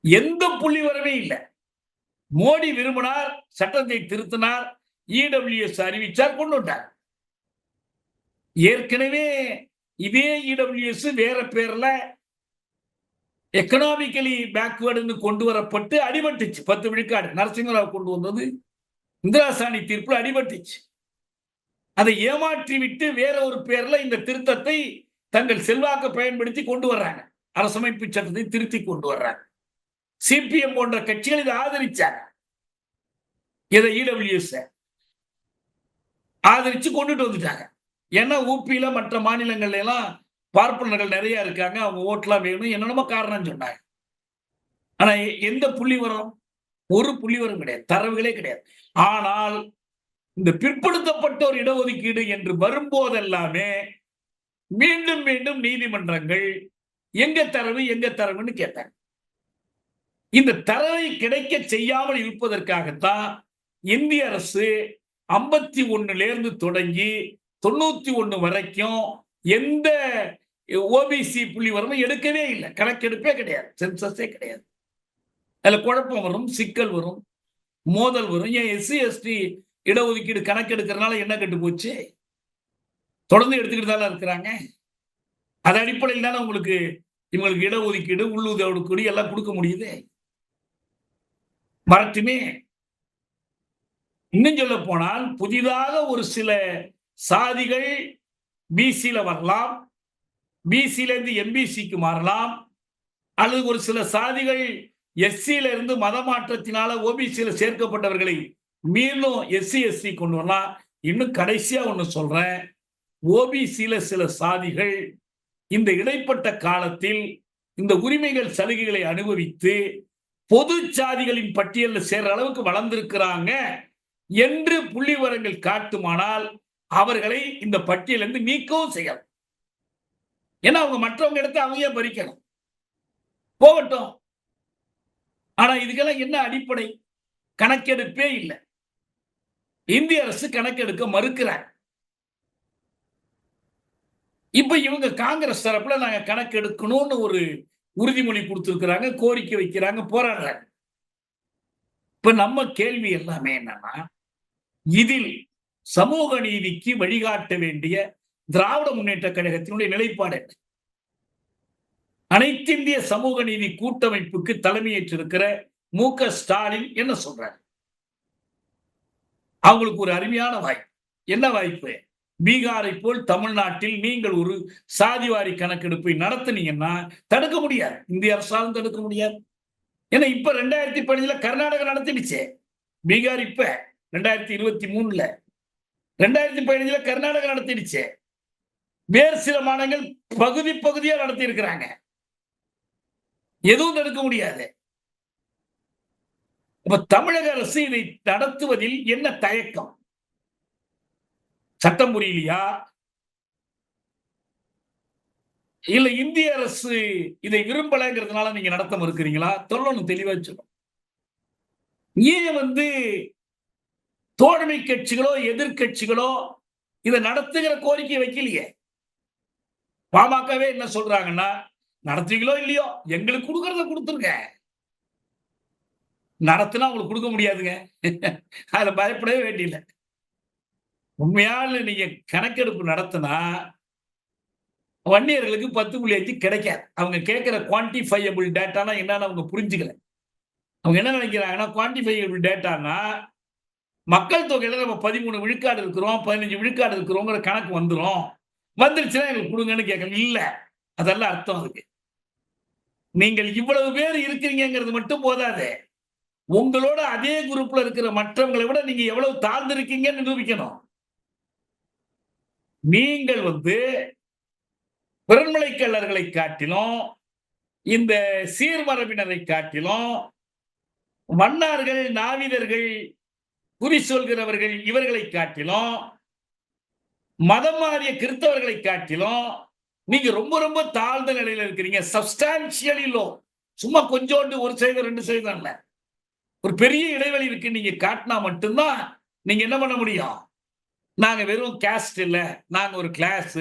எந்த புள்ளிவரமே இல்லை. மோடி விரும்பினார், சட்டத்தை திருத்தினார், இடபிள்யூஎஸ் அறிவிச்சார், கொண்டு வந்தார். ஏற்கனவே இதே இடபிள்யூஎஸ் வேற பேர்ல எக்கனாமிக்கலி பேக்வேர்டு கொண்டு வரப்பட்டு அடிபட்டுச்சு. 10 விழுக்காடு நரசிம்மராவ் கொண்டு வந்தது இந்திராசாணி தீர்ப்பில் அடிபட்டுச்சு. அதை ஏமாற்றி விட்டு வேற ஒரு பேர்ல இந்த திருத்தத்தை தங்கள் செல்வாக்க பயன்படுத்தி கொண்டு வர்றாங்க. அரசமைப்பு சட்டத்தை திருத்தி கொண்டு வர்றாங்க. சிபிஎம் போன்ற கட்சிகள் இதை ஆதரிச்சாங்க. இதை இடபிள்யூஎஸ் ஆதரிச்சு கொண்டுட்டு வந்துட்டாங்க. ஏன்னா ஊபியில மற்ற மாநிலங்கள்ல எல்லாம் பார்ப்பனர்கள் நிறைய இருக்காங்க, அவங்க ஓட்டெல்லாம் வேணும், என்னென்னமோ காரணம் சொன்னாங்க. ஆனா எந்த புள்ளி வரும்? ஒரு புள்ளி வரும் கிடையாது, தரவுகளே கிடையாது. ஆனால் இந்த பிற்படுத்தப்பட்டோர் இடஒதுக்கீடு என்று வரும்போதெல்லாமே மீண்டும் மீண்டும் நீதிமன்றங்கள் எங்க தரவு எங்க தரவுன்னு கேட்டாங்க. இந்த தரவை கிடைக்க செய்யாமல் இருப்பதற்காகத்தான் இந்திய அரசு 51 தொடங்கி 91 வரைக்கும் எந்த ஓபிசி புள்ளி வரணும் எடுக்கவே இல்லை. கணக்கெடுப்பே கிடையாது, சென்சஸே கிடையாது. அதுல குழப்பம் வரும், சிக்கல் வரும், மோதல் வரும். ஏன் எஸ்சி எஸ்டி இடஒதுக்கீடு கணக்கெடுக்கிறதுனால என்ன கெட்டு போச்சு? தொடர்ந்து எடுத்துக்கிட்டு தானே இருக்கிறாங்க. அது அடிப்படையில் தானே உங்களுக்கு இவங்களுக்கு இடஒதுக்கீடு, உள்ளுதொடுக்கீடு எல்லாம் கொடுக்க முடியுது. மறட்டுமே. இன்னும் சொல்ல போனால் புதிதாக ஒரு சில சாதிகள் பிசியில வரலாம், பிசியில இருந்து எம்பிசிக்கு மாறலாம், அல்லது ஒரு சில சாதிகள் எஸ்சியில இருந்து மத மாற்றத்தினால ஓபிசியில சேர்க்கப்பட்டவர்களை மீண்டும் எஸ்சி எஸ்சி கொண்டு வரலாம். இன்னும் கடைசியா ஒண்ணு சொல்றேன், ஓபிசியில சில சாதிகள் இந்த இடைப்பட்ட காலத்தில் இந்த உரிமைகள் சலுகைகளை அனுபவித்து பொது சாதிகளின் பட்டியலில் சேர்ற அளவுக்கு வளர்ந்திருக்கிறாங்க என்று புள்ளி விவரங்கள் காட்டுமானால் அவர்களை இந்த பட்டியலிருந்து நீக்கவும் செய்யலாம். ஏன்னா அவங்க மற்றவங்க இடத்தை அவங்க ஏன் பறிக்கணும்? போகட்டும். ஆனா இதுக்கெல்லாம் என்ன அடிப்படை? கணக்கெடுப்பே இல்லை. இந்திய அரசு கணக்கெடுக்க மறுக்கிறார். இப்ப இவங்க காங்கிரஸ் தரப்புல நாங்க கணக்கெடுக்கணும்னு ஒரு உறுதிமொழி கொடுத்திருக்கிறாங்க, கோரிக்கை வைக்கிறாங்க, போராடுறாங்க. இப்ப நம்ம கேள்வி எல்லாமே என்னன்னா, இதில் சமூக நீதிக்கு வழிகாட்ட வேண்டிய திராவிட முன்னேற்ற கழகத்தினுடைய நிலைப்பாடு என்ன? அனைத்து இந்திய சமூக நீதி கூட்டமைப்புக்கு தலைமையேற்றிருக்கிற மு.க. ஸ்டாலின் என்ன சொல்றாரு? அவங்களுக்கு ஒரு அருமையான வாய்ப்பு. என்ன வாய்ப்பு? பீகாரை போல் தமிழ்நாட்டில் நீங்கள் ஒரு சாதிவாரி கணக்கெடுப்பை நடத்தினீங்கன்னா தடுக்க முடியாது. இந்திய அரசாலும் தடுக்க முடியாது. ஏன்னா இப்ப 2015 கர்நாடகா நடத்திடுச்சு. பீகார் இப்ப 2023 2015 கர்நாடகா நடத்திடுச்சு. வேறு சில மாநிலங்கள் பகுதி பகுதியா நடத்தி இருக்கிறாங்க. எதுவும் தடுக்க முடியாது. அப்ப தமிழக அரசு இதை நடத்துவதில் என்ன தயக்கம்? சட்டம் புரியலையா? இல்ல இந்திய அரசு இதை விரும்பலங்கிறதுனால நீங்க நடத்த மறுக்கிறீங்களா? சொல்லணும், தெளிவா சொல்லணும். ஏன் தோழமை கட்சிகளோ எதிர்கட்சிகளோ இதை நடத்துகிற கோரிக்கை வைக்கலையே? பாமகவே என்ன சொல்றாங்கன்னா, நடத்துவீங்களோ இல்லையோ எங்களுக்கு கொடுக்கறத கொடுத்துருங்க. நடத்தினா உங்களுக்கு கொடுக்க முடியாதுங்க. அதுல பயப்படவே வேண்டியதில்லை. உண்மையால நீங்க கணக்கெடுப்பு நடத்தினா வன்னியர்களுக்கு 10.5 கிடைக்காது. அவங்க கேட்கிற குவான்டிஃபையபிள் டேட்டானா என்னன்னு அவங்க புரிஞ்சுக்கல. அவங்க என்ன நினைக்கிறாங்கன்னா, குவான்டிஃபையபிள் டேட்டானா மக்கள் தொகையில நம்ம 13 விழுக்காடு இருக்கிறோம், 15 விழுக்காடு இருக்கிறோங்கிற கணக்கு வந்துரும். வந்துருச்சுன்னா எங்களுக்கு கொடுங்கன்னு கேட்கணும். இல்ல, அதெல்லாம் அர்த்தம் அதுக்கு. நீங்கள் இவ்வளவு பேர் இருக்கிறீங்கிறது மட்டும் போதாது. உங்களோட அதே குரூப்ல இருக்கிற மற்றவங்களை விட நீங்க எவ்வளவு தாழ்ந்திருக்கீங்கன்னு நிரூபிக்கணும். நீங்கள் பிறன்மலைக்கள்ளர்களை காட்டிலும், இந்த சீர்மரபினரை காட்டிலும், மன்னார்கள், நாவிதர்கள், குறி சொல்கிறவர்கள் இவர்களை காட்டிலும், மதம் மாறிய கிறிஸ்தவர்களை காட்டிலும் நீங்க ரொம்ப ரொம்ப தாழ்ந்த நிலையில இருக்கிறீங்க. சப்ஸ்டான்சியலி லோ. சும்மா கொஞ்சோண்டு 1% 2% இல்ல. ஒரு பெரிய இடைவெளி இருக்கு. நீங்க காட்டினா மட்டும்தான் நீங்க என்ன பண்ண முடியும்? நாங்க வெறும் காஸ்ட் இல்ல, நாங்க ஒரு கிளாஸ்,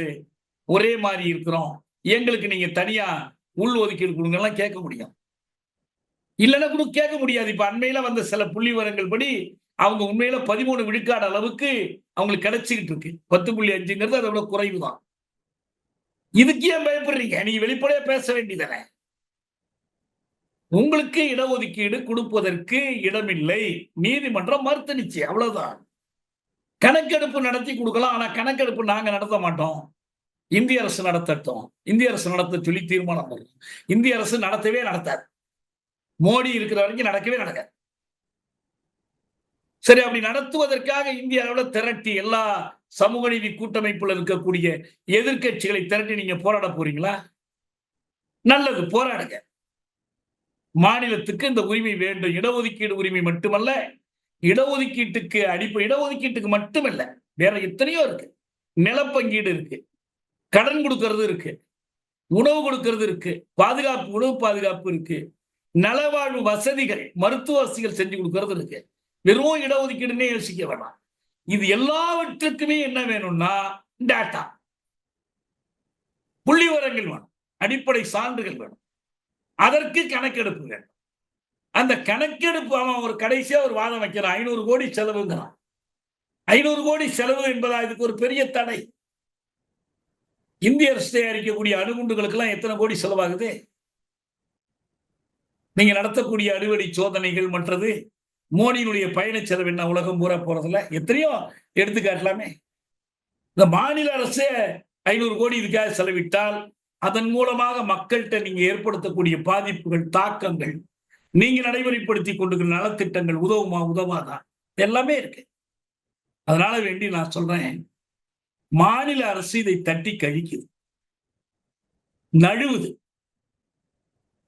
ஒரே மாதிரி இருக்கிறோம், எங்களுக்கு நீங்க தனியா உள் ஒதுக்கீடு கொடுங்கலாம் கேட்க முடியும். இல்லைன்னா கூட கேட்க முடியாது. இப்ப அண்மையில வந்த சில புள்ளி விவரங்கள் படி அவங்க உண்மையில 13 விழுக்காடு அளவுக்கு அவங்களுக்கு கிடைச்சிக்கிட்டு இருக்கு. 10.5ங்கிறது அதை விட குறைவுதான். இதுக்கு ஏன் பயப்படுறீங்க? நீங்க வெளிப்படையா பேச வேண்டியதானே? உங்களுக்கு இடஒதுக்கீடு கொடுப்பதற்கு இடமில்லை, நீதிமன்றம் மறுத்துடுச்சு, அவ்வளவுதான். கணக்கெடுப்பு நடத்தி கொடுக்கலாம். ஆனா கணக்கெடுப்பு நாங்க நடத்த மாட்டோம், இந்திய அரசு நடத்தட்டும். இந்திய அரசு நடத்த சொல்லி தீர்மானம் பண்ணணும். இந்திய அரசு நடத்தவே நடத்தாது. மோடி இருக்கிற வரைக்கும் நடக்கவே நடக்காது. சரி, அப்படி நடத்துவதற்காக இந்திய அளவில் திரட்டி எல்லா சமூக நீதி கூட்டமைப்புல இருக்கக்கூடிய எதிர்க்கட்சிகளை திரட்டி நீங்க போராட போறீங்களா? நல்லது, போராடுங்க. மாநிலத்துக்கு இந்த உரிமை வேண்டும். இடஒதுக்கீடு உரிமை மட்டுமல்ல, இடஒதுக்கீட்டுக்கு மட்டுமல்ல, வேற எத்தனையோ இருக்கு. நிலப்பங்கீடு இருக்கு, கடன் கொடுக்கிறது இருக்கு, உணவு கொடுக்கிறது இருக்கு, பாதுகாப்பு, உணவு பாதுகாப்பு இருக்கு, நலவாழ்வு வசதிகள், மருத்துவ வசதிகள் செஞ்சு கொடுக்கிறது இருக்கு. வெறும் இடஒதுக்கீடுன்னே யோசிக்க வேண்டாம். இது எல்லாவற்றுக்குமே என்ன வேணும்னா டேட்டா, புள்ளி விவரங்கள் வேணும், அடிப்படை சான்றுகள் வேணும். அதற்கு கணக்கெடுப்பு வேண்டும். அந்த கணக்கெடுப்பு அவன் ஒரு கடைசியா ஒரு வாதம் வைக்கிறான், 500 கோடி செலவுங்கிறான். 500 கோடி செலவு என்பதா இதுக்கு ஒரு பெரிய தடை? இந்திய அரசு தயாரிக்கக்கூடிய அணுகுண்டுகளுக்கு எல்லாம் எத்தனை கோடி செலவாகுது? நீங்க நடத்தக்கூடிய அறுவடை சோதனைகள் மற்றது, மோடியினுடைய பயண செலவு என்ன உலகம் பூரா போறதுல எத்தனையோ எடுத்துக்காட்டலாமே. இந்த மாநில அரசு 500 கோடி இதுக்காக செலவிட்டால் அதன் மூலமாக மக்கள்கிட்ட நீங்க ஏற்படுத்தக்கூடிய பாதிப்புகள், தாக்கங்கள், நீங்க நடைமுறைப்படுத்தி கொண்டிருக்கிற நலத்திட்டங்கள் உதவுமா உதவாதா எல்லாமே இருக்கு. அதனால வேண்டி நான் சொல்றேன், மாநில அரசு இதை தட்டி கழிக்குது, நழுவுது.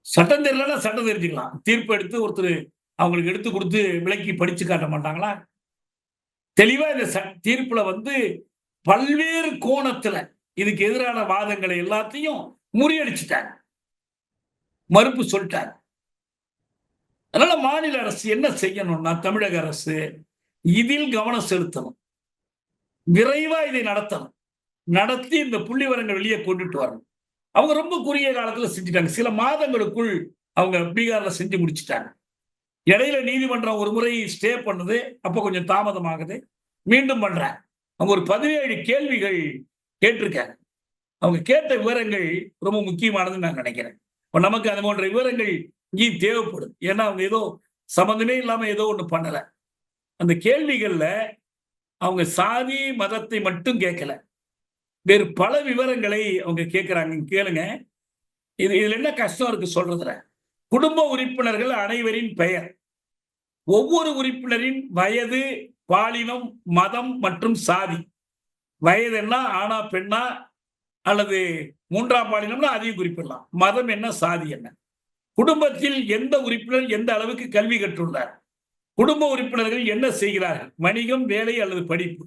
சட்டம் தெரியலன்னா சட்டம் தெரிஞ்சுக்கலாம். தீர்ப்பு எடுத்து ஒருத்தர் அவங்களுக்கு எடுத்து கொடுத்து விலக்கி படிச்சு காட்ட மாட்டாங்களா? தெளிவா இந்த தீர்ப்புல பல்வேறு கோணத்துல இதுக்கு எதிரான வாதங்களை எல்லாத்தையும் முறியடிச்சுட்டாங்க, மறுப்பு சொல்லிட்டாங்க. அதனால மாநில அரசு என்ன செய்யணும்னா, தமிழக அரசு இதில் கவனம் செலுத்தணும், விரைவா இதை நடத்தணும், நடத்தி இந்த புள்ளி விவரங்கள் வெளியே கொண்டுட்டு வரணும். அவங்க ரொம்ப குறுகிய காலத்துல செஞ்சுட்டாங்க, சில மாதங்களுக்குள் அவங்க பீகார்ல செஞ்சு முடிச்சுட்டாங்க. இடையில நீதிமன்றம் ஒரு முறை ஸ்டே பண்ணுது, அப்ப கொஞ்சம் தாமதமாகுது, மீண்டும் பண்றாங்க. அவங்க ஒரு 17 கேள்விகள் கேட்டிருக்காங்க. அவங்க கேட்ட விவரங்கள் ரொம்ப முக்கியமானதுன்னு நான் நினைக்கிறேன். இப்ப நமக்கு அது போன்ற விவரங்கள் இங்கே தேவைப்படும். ஏன்னா அவங்க ஏதோ சம்பந்தமே இல்லாம ஏதோ ஒண்ணு பண்ணல. அந்த கேள்விகள்ல அவங்க சாதி மதத்தை மட்டும் கேட்கல, வேறு பல விவரங்களை அவங்க கேட்கிறாங்க. கேளுங்க, இதுல என்ன கஷ்டம் இருக்கு சொல்றதுல. குடும்ப உறுப்பினர்கள் அனைவரின் பெயர், ஒவ்வொரு உறுப்பினரின் வயது, பாலினம், மதம் மற்றும் சாதி. வயது என்ன, ஆணா பெண்ணா அல்லது மூன்றாம் பாலினம்னா அதையும் குறிப்பிடலாம். மதம் என்ன, சாதி என்ன, குடும்பத்தில் எந்த உறுப்பினர் எந்த அளவுக்கு கல்வி கற்றுள்ளார், குடும்ப உறுப்பினர்கள் என்ன செய்கிறார்கள், வணிகம், வேலை அல்லது படிப்பு,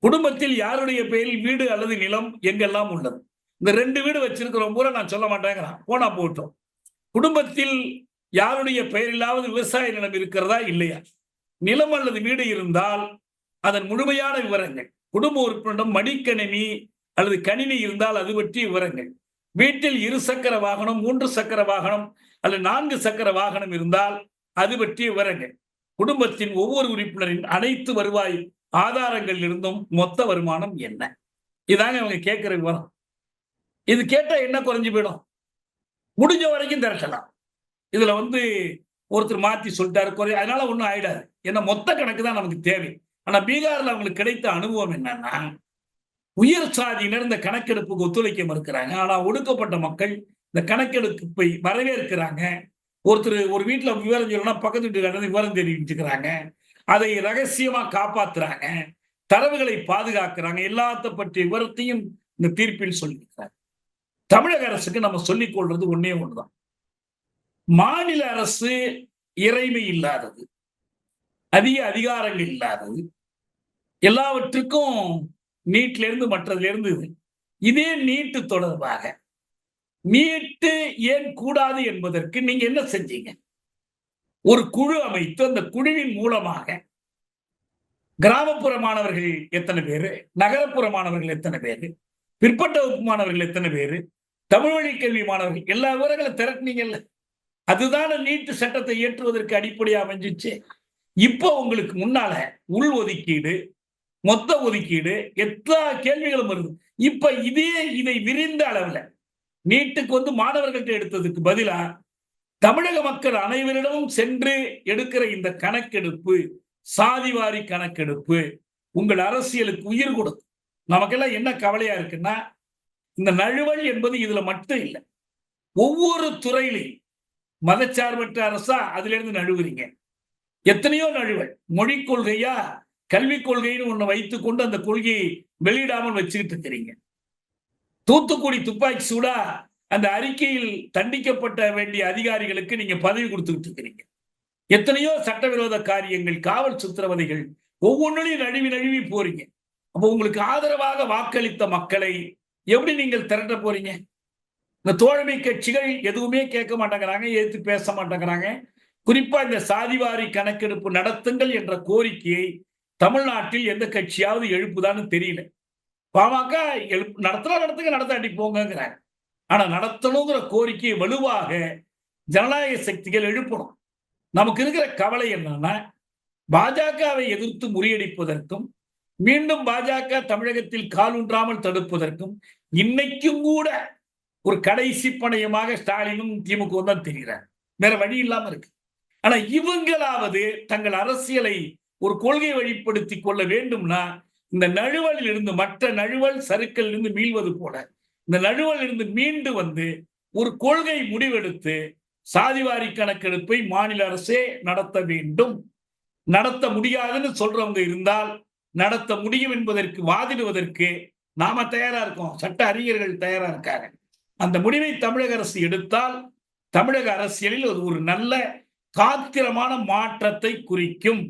குடும்பத்தில் யாருடைய பெயரில் வீடு அல்லது நிலம் எங்கெல்லாம் உள்ளது. இந்த 2 வீடு வச்சிருக்கிறோம் பூரா நான் சொல்ல மாட்டேங்கிறான், போனா போட்டோம். குடும்பத்தில் யாருடைய பெயரிலாவது விவசாய நிலம் இருக்கிறதா இல்லையா, நிலம் அல்லது வீடு இருந்தால் அதன் முழுமையான விவரங்கள், குடும்ப உறுப்பினரிடம் மடிக்கணினி அல்லது கணினி இருந்தால் அது பற்றிய விவரங்கள், வீட்டில் 2 சக்கர வாகனம், 3 சக்கர வாகனம் அல்லது 4 சக்கர வாகனம் இருந்தால் அது பற்றிய விவரங்கள், குடும்பத்தின் ஒவ்வொரு உறுப்பினரின் அனைத்து வருவாய் ஆதாரங்கள் இருந்தும் மொத்த வருமானம் என்ன. இதாங்க அவங்க கேட்கிற விவரம். இது கேட்டா என்ன குறைஞ்சு போயிடும், முடிஞ்ச வரைக்கும் திரட்டலாம். இதுல ஒருத்தர் மாத்தி சொல்லிட்டாரு குறை, அதனால ஒண்ணும் ஆயிடாது. ஏன்னா மொத்த கணக்கு தான் நமக்கு தேவை. ஆனா பீகார்ல அவங்களுக்கு கிடைத்த அனுபவம் என்னன்னா, உயர் சாதியினர் இந்த கணக்கெடுப்புக்கு ஒத்துழைக்க மறுக்கிறாங்க, ஆனா ஒடுக்கப்பட்ட மக்கள் இந்த கணக்கெடுப்பை வரவேற்கிறாங்க. ஒருத்தர் ஒரு வீட்டுல விவரம் சொல்லணும்னா பக்கத்து வீட்டுக்காரங்க விவரம் தெரிவிச்சுட்டு இருக்கிறாங்க, அதை ரகசியமா காப்பாத்துறாங்க, தரவுகளை பாதுகாக்கிறாங்க, எல்லாத்த பற்றிய விவரத்தையும் இந்த தீர்ப்பில் சொல்லியிருக்கிறாங்க. தமிழக அரசுக்கு நம்ம சொல்லிக் கொள்றது ஒன்னே ஒண்ணுதான், மாநில அரசு இறைமை இல்லாதது, அதிக அதிகாரங்கள் இல்லாதது, எல்லாவற்றுக்கும் நீட்ல இருந்து மற்றதுல இருந்து. இதே நீட்டு தொடர்பாக நீட்டு ஏன் கூடாது என்பதற்கு நீங்க என்ன செஞ்சீங்க, ஒரு குழு அமைத்து அந்த குழுவின் மூலமாக கிராமப்புற மாணவர்கள் எத்தனை பேரு, நகரப்புற மாணவர்கள் எத்தனை பேரு, பிற்பட்ட வகுப்பு மாணவர்கள் எத்தனை பேரு, தமிழ் வழி கல்வி மாணவர்கள், எல்லா விவரங்களும் திரட்டினீங்கல்ல. அதுதான் நீட்டு சட்டத்தை இயற்றுவதற்கு அடிப்படையா அமைஞ்சிச்சு. இப்போ உங்களுக்கு முன்னால உள் ஒதுக்கீடு, மொத்த ஒதுக்கீடு, எல்லா கேள்விகளும் வருது. இப்ப இதை விரிந்த அளவுல நீட்டுக்கு மாணவர்கள்ட்ட எடுத்ததுக்கு பதிலா தமிழக மக்கள் அனைவரிடமும் சென்று எடுக்கிற இந்த கணக்கெடுப்பு, சாதிவாரி கணக்கெடுப்பு உங்கள் அரசியலுக்கு உயிர் கொடுக்கும். நமக்கெல்லாம் என்ன கவலையா இருக்குன்னா, இந்த நழுவல் என்பது இதுல மட்டும் இல்லை, ஒவ்வொரு துறையிலையும் மதச்சார்பற்ற அரசா அதுல இருந்து நழுவுறீங்க. எத்தனையோ நழுவல், மொழிக் கொள்கையா கல்விக் கொள்கைன்னு ஒண்ணு வைத்துக் கொண்டு அந்த கொள்கையை வெளியிடாமல் வச்சுக்கிட்டு இருக்கிறீங்க. தூத்துக்குடி துப்பாக்கி சூடா அந்த அறிக்கையில் தண்டிக்கப்பட்ட வேண்டிய அதிகாரிகளுக்கு நீங்க பதவி கொடுத்துக்கிட்டு இருக்கிறீங்க. எத்தனையோ சட்டவிரோத காரியங்கள், காவல் சித்திரவதைகள், ஒவ்வொன்றிலையும் நழுவி போறீங்க. அப்போ உங்களுக்கு ஆதரவாக வாக்களித்த மக்களை எப்படி நீங்கள் திரட்ட போறீங்க? இந்த தோழமை கட்சிகள் எதுவுமே கேட்க மாட்டேங்கிறாங்க, எதிர்த்து பேச மாட்டேங்கிறாங்க. குறிப்பா இந்த சாதிவாரி கணக்கெடுப்பு நடத்துங்கள் என்ற கோரிக்கையை தமிழ்நாட்டில் எந்த கட்சியாவது எழுப்புதான்னு தெரியல. பாமக நடத்துங்க, நடத்தாட்டி போங்கிறாங்க. ஆனா நடத்தணுங்கிற கோரிக்கையை வலுவாக ஜனநாயக சக்திகள் எழுப்பணும். நமக்கு இருக்கிற கவலை என்னன்னா, பாஜகவை எதிர்த்து முறியடிப்பதற்கும் மீண்டும் பாஜக தமிழகத்தில் காலூன்றாமல் தடுப்பதற்கும் இன்னைக்கும் கூட ஒரு கடைசி பணையமாக ஸ்டாலினும் திமுக தான் தெரிகிறார், வேற வழி இல்லாம இருக்கு. ஆனா இவங்களாவது தங்கள் அரசியலை ஒரு கொள்கை வழிப்படுத்திக் கொள்ள வேண்டும்னா, இந்த நழுவலில் இருந்து, மற்ற நழுவல் சறுக்கல் இருந்து மீள்வது போல இந்த நழுவல் இருந்து மீண்டு ஒரு கொள்கை முடிவெடுத்து சாதிவாரி கணக்கெடுப்பை மாநில அரசே நடத்த வேண்டும். நடத்த முடியாதுன்னு சொல்றவங்க இருந்தால் நடத்த முடியும் என்பதற்கு வாதிடுவதற்கு நாம தயாரா இருக்கோம், சட்ட அறிஞர்கள் தயாரா இருக்காங்க. அந்த முடிவை தமிழக அரசு எடுத்தால் தமிழக அரசியலில் ஒரு நல்ல காத்திரமான மாற்றத்தை குறிக்கும்.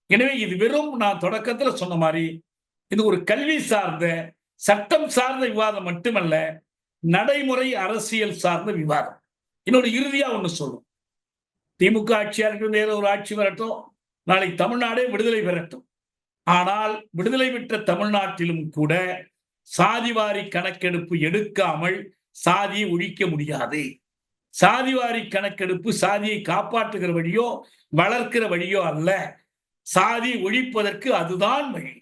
எனவே இது வெறும் நான் தொடக்கத்துல சொன்ன மாதிரி இது ஒரு கல்வி சார்ந்த, சட்டம் சார்ந்த விவாதம் மட்டுமல்ல, நடைமுறை அரசியல் சார்ந்த விவாதம். இன்னொரு இறுதியா ஒண்ணு சொல்லும். திமுக ஆட்சியா இருக்கட்டும், வேற ஒரு ஆட்சி வரட்டும், நாளைக்கு தமிழ்நாடே விடுதலை பெறட்டும். ஆனால் விடுதலை பெற்ற தமிழ்நாட்டிலும் கூட சாதிவாரி கணக்கெடுப்பு எடுக்காமல் சாதியை ஒழிக்க முடியாது. சாதிவாரி கணக்கெடுப்பு சாதியை காப்பாற்றுகிற வழியோ வளர்க்கிற வழியோ அல்ல. சாதி ஒழிப்பதற்கு அதுதான் வழி.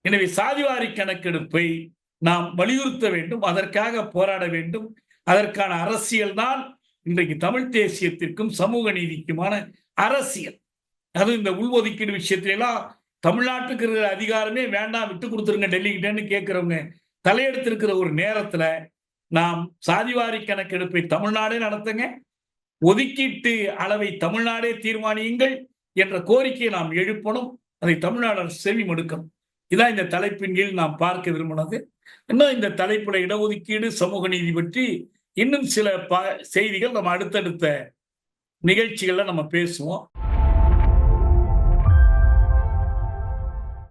எனவே சாதிவாரி கணக்கெடுப்பை நாம் வலியுறுத்த வேண்டும், அதற்காக போராட வேண்டும். அதற்கான அரசியல் தான் இன்றைக்கு தமிழ் தேசியத்திற்கும் சமூக நீதிக்குமான அரசியல். அதுவும் இந்த உள்ஒதுக்கீடு விஷயத்திலாம் தமிழ்நாட்டுக்கு இருக்கிற அதிகாரமே வேண்டாம், விட்டு கொடுத்துருங்க டெல்லிக்கிட்டேன்னு கேட்கிறவங்க தலையெடுத்திருக்கிற ஒரு நேரத்துல நாம் சாதிவாரி கணக்கெடுப்பை தமிழ்நாடே நடத்துங்க, ஒதுக்கீட்டு அளவை தமிழ்நாடே தீர்மானியுங்கள் என்ற கோரிக்கையை நாம் எழுப்பணும். அதை தமிழ்நாடு அரசு செவி மடுக்கணும். இதான் இந்த தலைப்பின் கீழ் நாம் பார்க்க விரும்பினது. இன்னும் இந்த தலைப்புல இடஒதுக்கீடு, சமூக நீதி பற்றி இன்னும் சில செய்திகள் நம்ம அடுத்தடுத்த நிகழ்ச்சிகள்ல நம்ம பேசுவோம்.